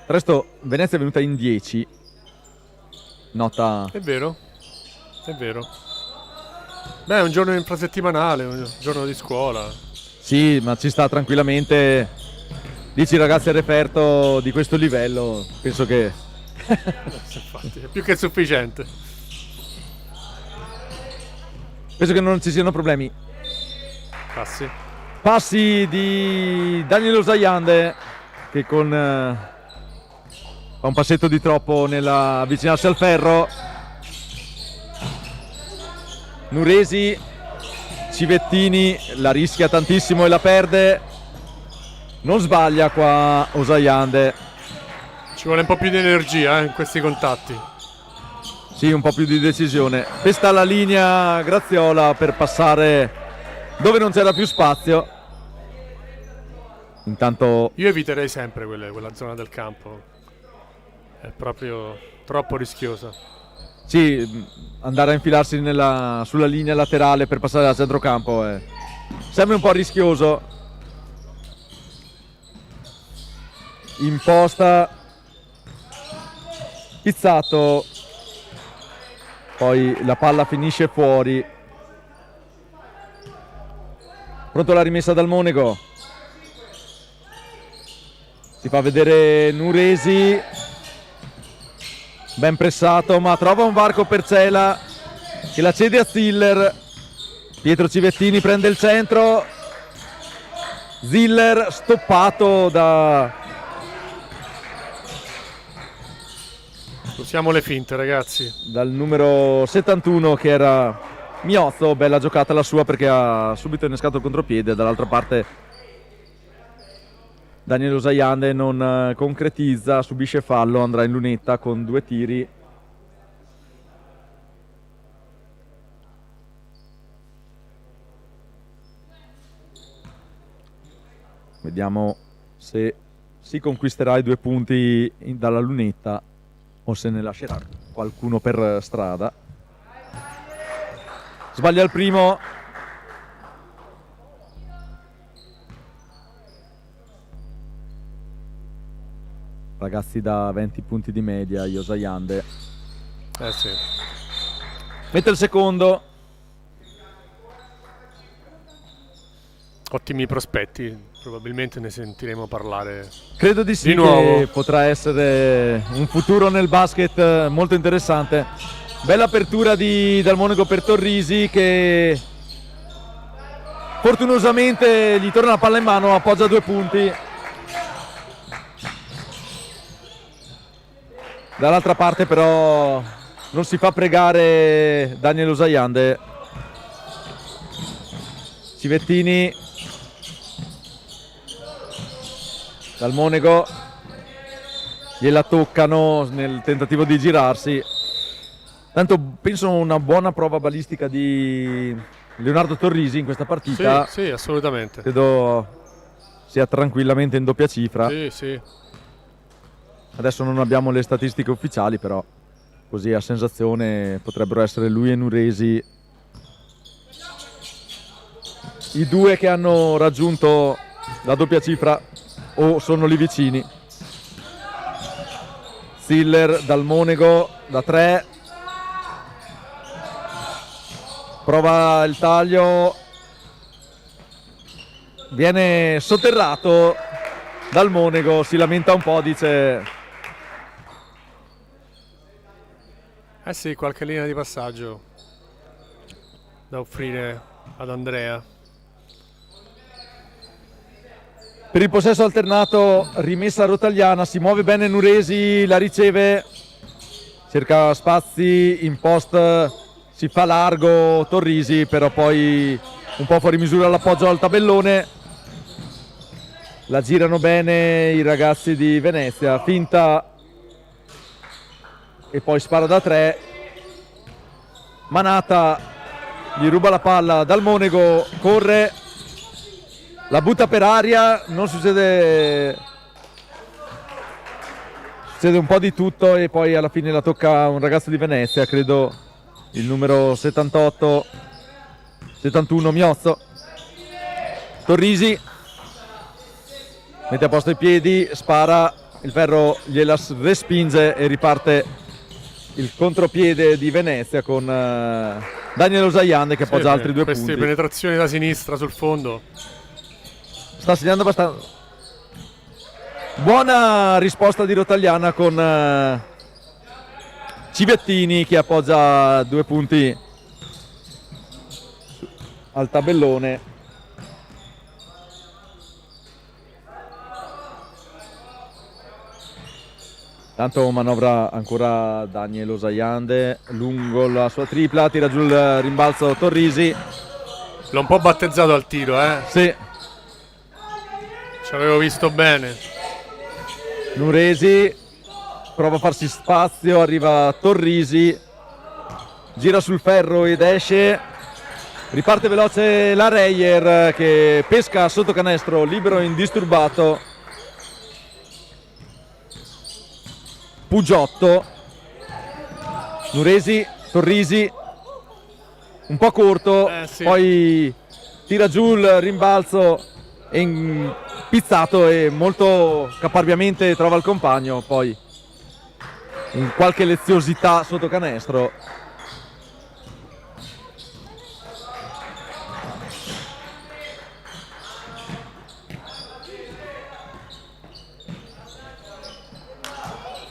Del resto Venezia è venuta in 10. Nota. È vero, è vero. Beh, è un giorno infrasettimanale, un giorno di scuola. Sì, ma ci sta tranquillamente. 10 ragazzi a referto di questo livello, penso che Infatti, è più che sufficiente. non ci siano problemi. Passi. Passi di Daniel Osayande, che con fa un passetto di troppo nell'avvicinarsi al ferro. Nuresi, Civettini la rischia tantissimo e la perde. Non sbaglia qua Osayande. Ci vuole un po' più di energia in questi contatti. Sì, un po' più di decisione. Pesta la linea Graziola per passare dove non c'era più spazio. Intanto Io eviterei sempre quella zona del campo. È proprio troppo rischiosa. sì, andare a infilarsi sulla linea laterale per passare al centrocampo è sempre un po' rischioso. Imposta, Pizzato, poi la palla finisce fuori. Pronto la rimessa dal Monego. Si fa vedere Nuresi, ben pressato, ma trova un varco per Cela che la cede a Ziller. Pietro Civettini prende il centro. Ziller stoppato Usiamo le finte, ragazzi. dal numero 71 che era Miozzo. Bella giocata la sua perché ha subito innescato il contropiede. Dall'altra parte Daniel Osayande non concretizza, subisce fallo, andrà in lunetta con 2 tiri. Vediamo se si conquisterà i 2 punti dalla lunetta o se ne lascerà qualcuno per strada. Sbaglia il primo. Ragazzi da 20 punti di media, Osayande. Sì. Mette il secondo. Ottimi prospetti, probabilmente ne sentiremo parlare. Credo di sì, Di nuovo. che potrà essere un futuro nel basket molto interessante. Bella apertura dal Monaco per Torrisi che fortunosamente gli torna la palla in mano, appoggia 2 punti. Dall'altra parte però non si fa pregare Daniel Osajande. Civettini dal Monego, gliela toccano nel tentativo di girarsi. Tanto penso una buona prova balistica di Leonardo Torrisi in questa partita. Sì, assolutamente. Credo sia tranquillamente in doppia cifra. Sì. Adesso non abbiamo le statistiche ufficiali, però così a sensazione potrebbero essere lui e Nuresi i due che hanno raggiunto la doppia cifra o sono lì vicini. Ziller dal Monego da 3, prova il taglio, viene sotterrato dal Monego, si lamenta un po', dice Sì, qualche linea di passaggio da offrire ad Andrea. per il possesso alternato, rimessa rotagliana, si muove bene Nuresi, la riceve, cerca spazi in post, si fa largo Torrisi, però poi un po' fuori misura l'appoggio al tabellone. La girano bene i ragazzi di Venezia, finta e poi spara da 3. Manata gli ruba la palla dal Monego, corre, la butta per aria, non succede un po' di tutto e poi alla fine la tocca un ragazzo di Venezia, credo il numero 78 71 Miozzo. Torrisi mette a posto i piedi, spara, il ferro gliela respinge e riparte il contropiede di Venezia con Daniel Osajande che appoggia altri 2 queste punti. penetrazioni da sinistra sul fondo. Sta segnando abbastanza. Buona risposta di Rotagliana con Civettini che appoggia 2 punti al tabellone. Tanto manovra ancora Daniel Osajande lungo la sua tripla, tira giù il rimbalzo Torrisi. L'ho un po' battezzato al tiro, Sì. Ci avevo visto bene. Nuresi prova a farsi spazio, arriva Torrisi, gira sul ferro ed esce, riparte veloce la Reyer che pesca sotto canestro, libero e indisturbato. Pugiotto, Nuresi, Torrisi, un po' corto, Sì. poi tira giù il rimbalzo pizzato e molto caparbiamente trova il compagno, poi in qualche leziosità sotto canestro.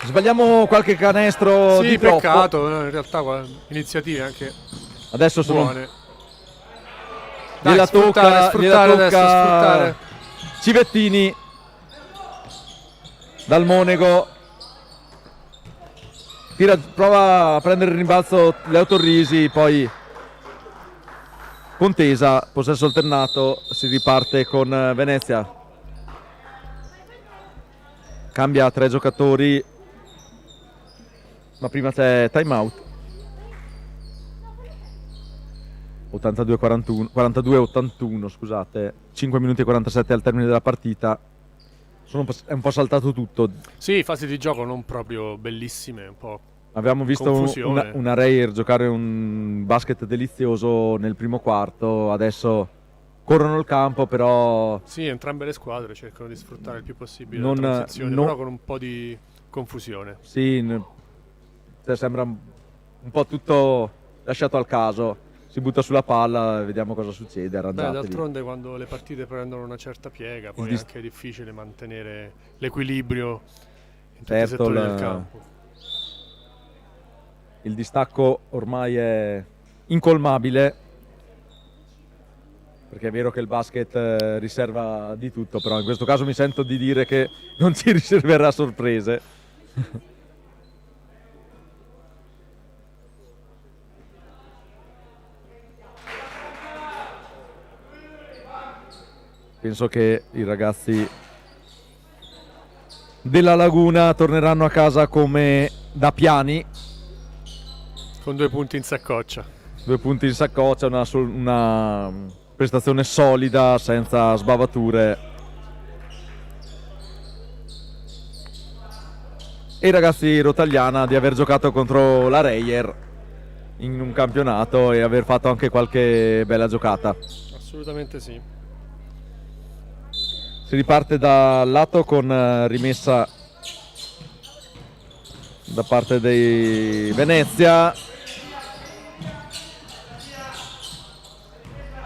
Sbagliamo qualche canestro Sì, di troppo. peccato, in realtà iniziative anche Adesso sono buone. gliela tocca Adesso, sfruttare. Civettini dal Monego, prova a prendere il rimbalzo Leo Torrisi, poi contesa, possesso alternato, si riparte con Venezia, cambia 3 giocatori, ma prima c'è time out. 42-81, scusate, 5 minuti e 47 al termine della partita. È un po' saltato tutto. Sì, fasi di gioco non proprio bellissime, un po'. Abbiamo visto una Reyer giocare un basket delizioso nel primo quarto, adesso corrono il campo, però sì, entrambe le squadre cercano di sfruttare il più possibile la transizione, però con un po' di confusione. Sì, sembra un po' tutto lasciato al caso. Si butta sulla palla e vediamo cosa succede. D'altronde quando le partite prendono una certa piega poi è anche difficile mantenere l'equilibrio in tutti i settori del campo. Il distacco ormai è incolmabile. perché è vero che il basket riserva di tutto, però in questo caso mi sento di dire che non ci riserverà sorprese. Penso che i ragazzi della Laguna torneranno a casa come da piani. Con 2 punti in saccoccia. 2 punti in saccoccia, una prestazione solida, senza sbavature. E i ragazzi Rotagliana di aver giocato contro la Reyer in un campionato e aver fatto anche qualche bella giocata. Assolutamente sì. Si riparte dal lato con rimessa da parte dei Venezia.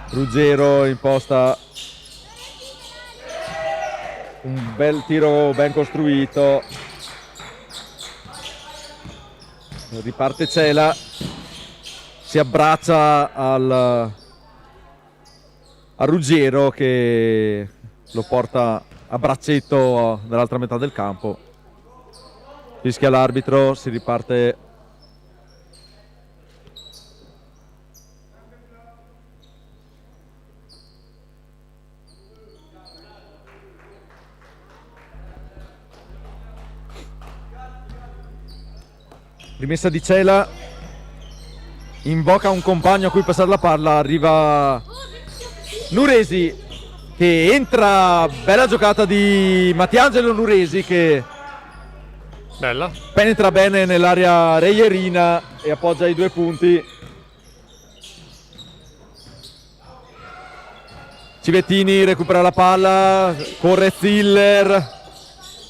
Ruggero imposta un bel tiro ben costruito. Riparte Cela, si abbraccia a Ruggero che lo porta a braccetto dall'altra metà del campo. Fischia l'arbitro, si riparte. Rimessa di Cela, invoca un compagno a cui passare la palla, arriva Nuresi che entra, bella giocata di Mattiangelo Nuresi che Bella. penetra bene nell'area reierina e appoggia i 2 punti. Civettini recupera la palla, corre Ziller,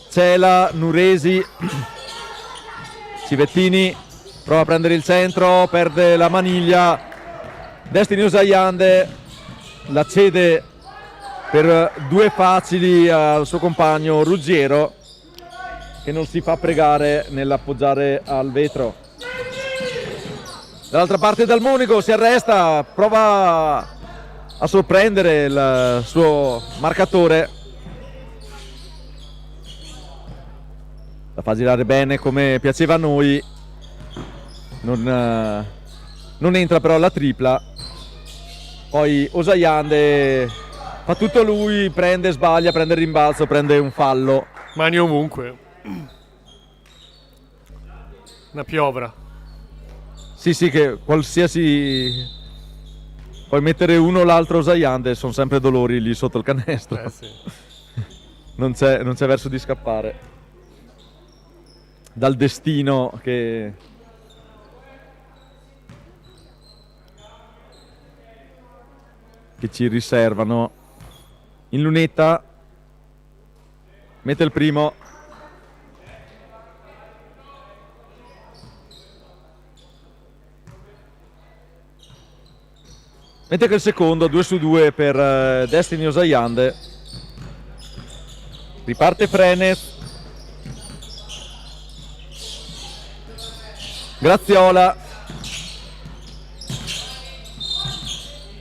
Cela, Nuresi. Civettini prova a prendere il centro, perde la maniglia. Destiny Usaiande la cede per 2 facili al suo compagno Ruggiero, che non si fa pregare nell'appoggiare al vetro. Dall'altra parte Dal Monaco si arresta, prova a sorprendere il suo marcatore. La fa girare bene come piaceva a noi, non entra però la tripla. Poi Usaiande fa tutto lui, prende, sbaglia, prende il rimbalzo, prende un fallo. Mani ovunque. Una piovra. Sì, che qualsiasi... Puoi mettere uno o l'altro Usaiande, sono sempre dolori lì sotto il canestro. Sì. Non c'è verso di scappare dal destino che ci riservano. In lunetta mette il primo, mette che il secondo, 2 su 2 per Destiny Usaiande. Riparte Frenes, Graziola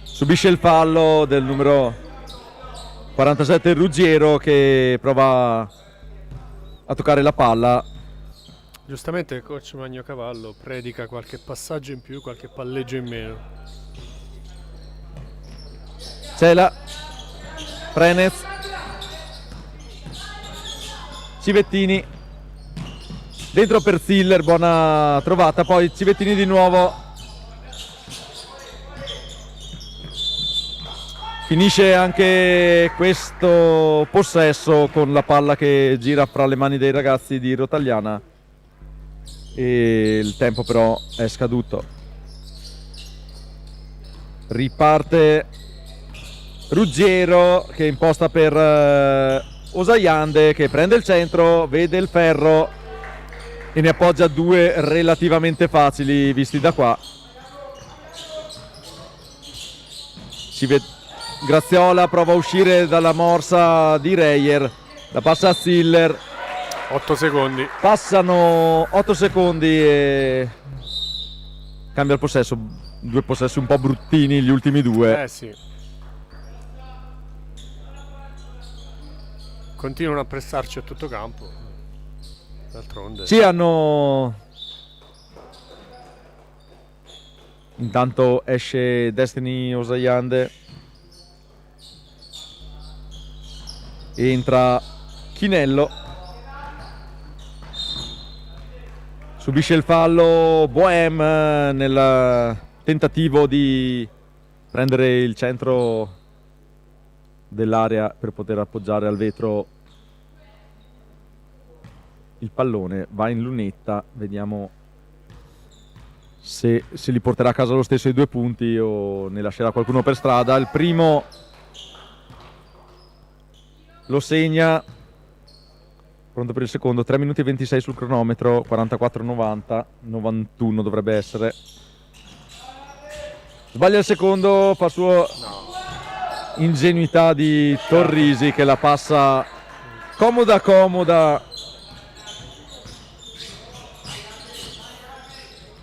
subisce il fallo del numero 47 Ruggiero che prova a toccare la palla. Giustamente il coach Magnocavallo predica qualche passaggio in più, qualche palleggio in meno. Cela, Frenez, Civettini dentro per Ziller, buona trovata, poi Civettini di nuovo, finisce anche questo possesso con la palla che gira fra le mani dei ragazzi di Rotagliana e il tempo però è scaduto. Riparte Ruggiero che imposta per Usaiande che prende il centro, vede il ferro e ne appoggia 2 relativamente facili visti da qua. Graziola prova a uscire dalla morsa di Reyer, la passa a Ziller. 8 secondi. Passano 8 secondi e cambia il possesso. 2 possessi un po' bruttini gli ultimi 2. Sì. continuano a pressarci a tutto campo. D'altronde. Sì, hanno... Intanto esce Destiny Osayande. Entra Chinello. Subisce il fallo Bohem nel tentativo di prendere il centro dell'area per poter appoggiare al vetro il pallone. Va in lunetta, vediamo se li porterà a casa lo stesso i 2 punti o ne lascerà qualcuno per strada. Il primo lo segna, pronto per il secondo, 3 minuti e 26 sul cronometro, 44-90, 91 dovrebbe essere. Sbaglia il secondo, fa suo ingenuità di Torrisi che la passa comoda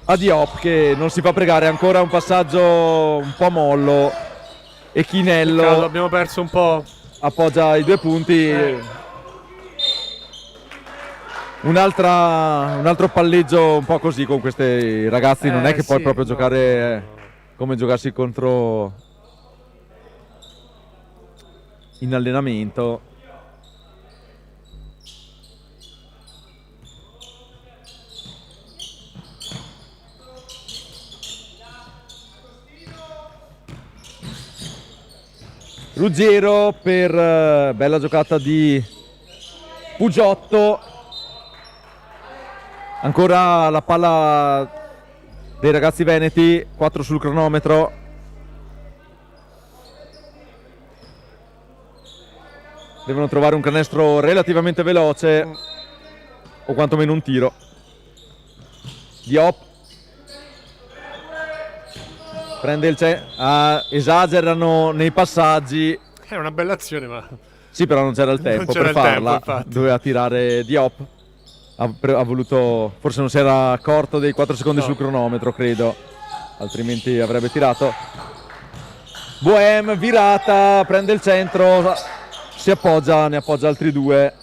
a Diop, che non si fa pregare, ancora un passaggio un po' mollo e Chinello Peccato, abbiamo perso un po'. appoggia i 2 punti. Un altro palleggio un po' così con questi ragazzi, non è che puoi proprio giocare come giocarsi contro in allenamento. Ruggero per bella giocata di Pugiotto, ancora la palla dei ragazzi veneti, 4 sul cronometro. Devono trovare un canestro relativamente veloce o quantomeno un tiro. Diop prende il esagerano nei passaggi. È una bella azione, ma sì, però non c'era il tempo per farla. Doveva tirare Diop. Ha voluto, forse non si era accorto dei 4 secondi sul cronometro, credo, altrimenti avrebbe tirato. Bohem, virata, prende il centro, si appoggia, ne appoggia altri 2.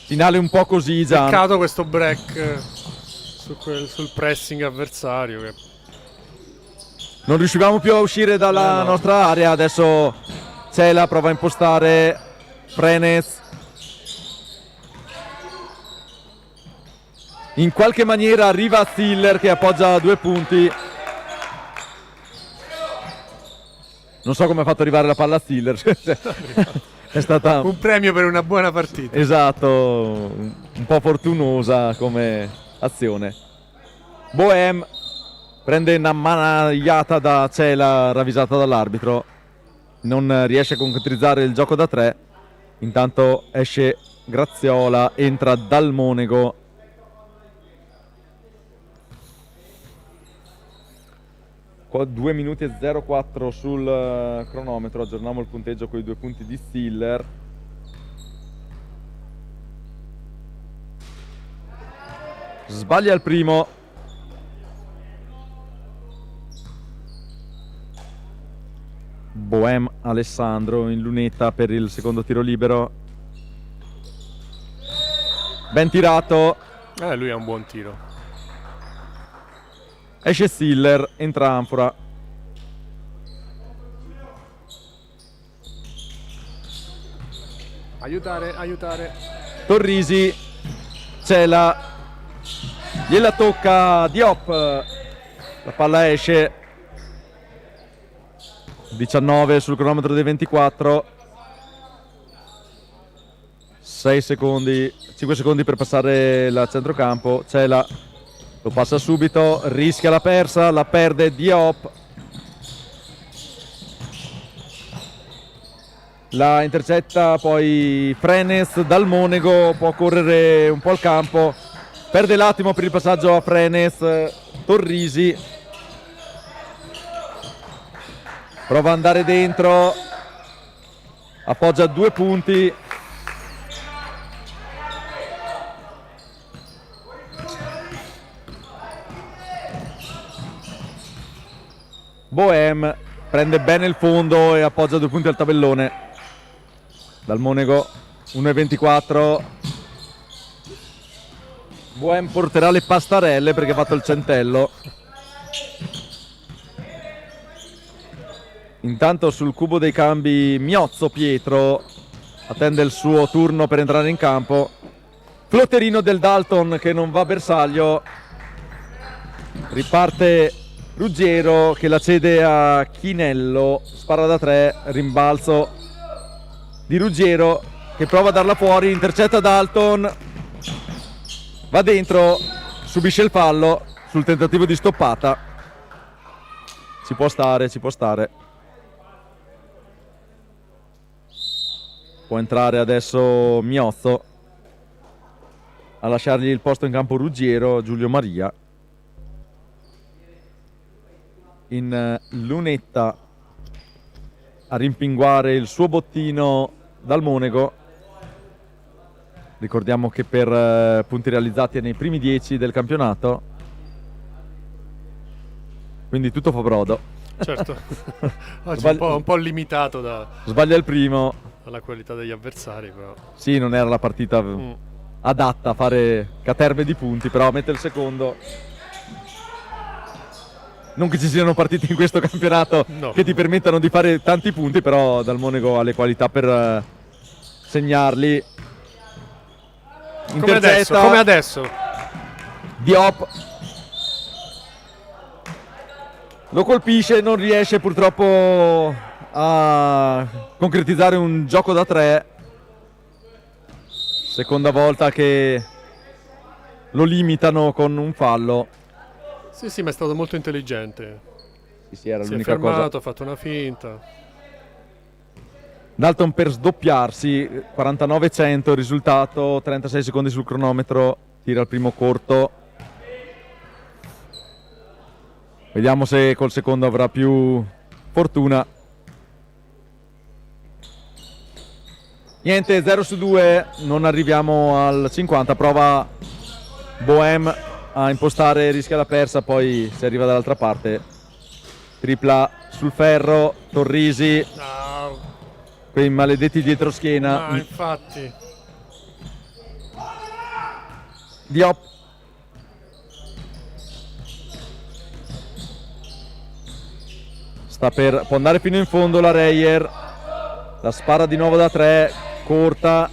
Finale un po' così già. Peccato questo break sul pressing avversario che... Non riuscivamo più a uscire dalla nostra area. Adesso Cela prova a impostare Frenez. In qualche maniera arriva Stiller che appoggia 2 punti. Non so come ha fatto arrivare la palla a Stiller. È stata un premio per una buona partita. Esatto, un po' fortunosa come azione. Bohem prende una manaiata da Cela ravvisata dall'arbitro. Non riesce a concretizzare il gioco da 3. Intanto esce Graziola, entra Dal Monego. Qua 2 minuti e 04 sul cronometro. Aggiorniamo il punteggio con i 2 punti di Stiller. Sbaglia il primo. Bohem Alessandro in lunetta per il secondo tiro libero. Ben tirato. Lui ha un buon tiro. Esce Stiller, entra Anfora. Aiutare. Torrisi, Cela, gliela tocca Diop. La palla esce. 19 sul cronometro dei 24. 6 secondi, 5 secondi per passare il centrocampo. Cela lo passa subito, rischia la persa, la perde Diop. La intercetta poi Frenez. Dal Monego può correre un po' al campo, perde l'attimo per il passaggio a Frenez. Torrisi prova ad andare dentro, appoggia 2 punti. Bohem prende bene il fondo e appoggia 2 punti al tabellone. dal Monego, 1,24. Bohem porterà le pastarelle perché ha fatto il centello. Intanto sul cubo dei cambi Miozzo Pietro attende il suo turno per entrare in campo. Flotterino del Dalton che non va bersaglio. Riparte Ruggiero che la cede a Chinello, spara da 3, rimbalzo di Ruggiero che prova a darla fuori, intercetta Dalton, va dentro, subisce il fallo sul tentativo di stoppata. Ci può stare, ci può stare. Può entrare adesso Miozzo a lasciargli il posto in campo Ruggiero, Giulio Maria. In lunetta a rimpinguare il suo bottino dal Monego. Ricordiamo che per punti realizzati è nei primi 10 del campionato, quindi tutto fa brodo. Certo, oggi un po' limitato Sbaglia il primo, dalla qualità degli avversari, però. sì, non era la partita adatta a fare caterve di punti, però mette il secondo. Non che ci siano partite in questo campionato che ti permettano di fare tanti punti, però Dal Monego ha le qualità per segnarli. Come adesso. Diop lo colpisce, non riesce purtroppo a concretizzare un gioco da 3. Seconda volta che lo limitano con un fallo. Sì, ma è stato molto intelligente. Sì, era Si è l'unica fermato, cosa. ha fatto una finta. Dalton per sdoppiarsi, 49-100 il risultato, 36 secondi sul cronometro, tira il primo corto. Vediamo se col secondo avrà più fortuna. Niente, 0 su 2, non arriviamo al 50, prova Bohem a impostare, rischia la persa, poi si arriva dall'altra parte. Tripla sul ferro, Torrisi. No, Quei maledetti dietro schiena. infatti. Diop. Può andare fino in fondo la Reyer. La spara di nuovo da 3, corta.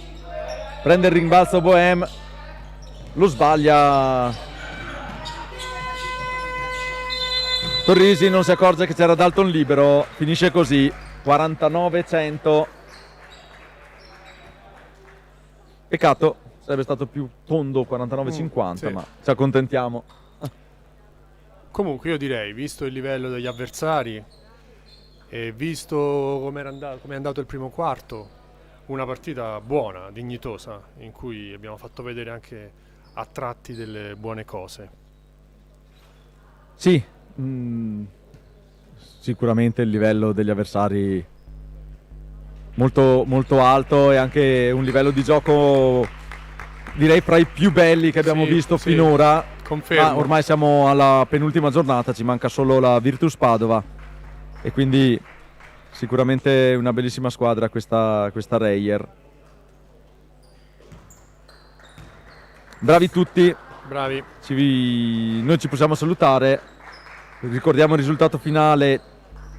Prende il rimbalzo Bohem. Lo sbaglia. Torrisi non si accorge che c'era Dalton libero. Finisce così. 49-100. Peccato, sarebbe stato più tondo 49-50, sì. ma ci accontentiamo. Comunque io direi, visto il livello degli avversari e visto come è andato il primo quarto, una partita buona, dignitosa, in cui abbiamo fatto vedere anche a tratti delle buone cose. Sì, sicuramente il livello degli avversari molto, molto alto e anche un livello di gioco direi fra i più belli che abbiamo visto finora. Confermo. Ma ormai siamo alla penultima giornata, ci manca solo la Virtus Padova e quindi sicuramente una bellissima squadra questa Reyer. Bravi tutti. Bravi. Noi ci possiamo salutare. Ricordiamo il risultato finale: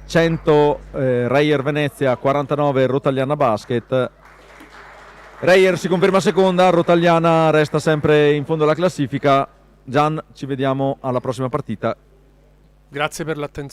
100 Reyer Venezia, 49 Rotagliana Basket. Reyer si conferma seconda, Rotagliana resta sempre in fondo alla classifica. Gian, ci vediamo alla prossima partita. Grazie per l'attenzione.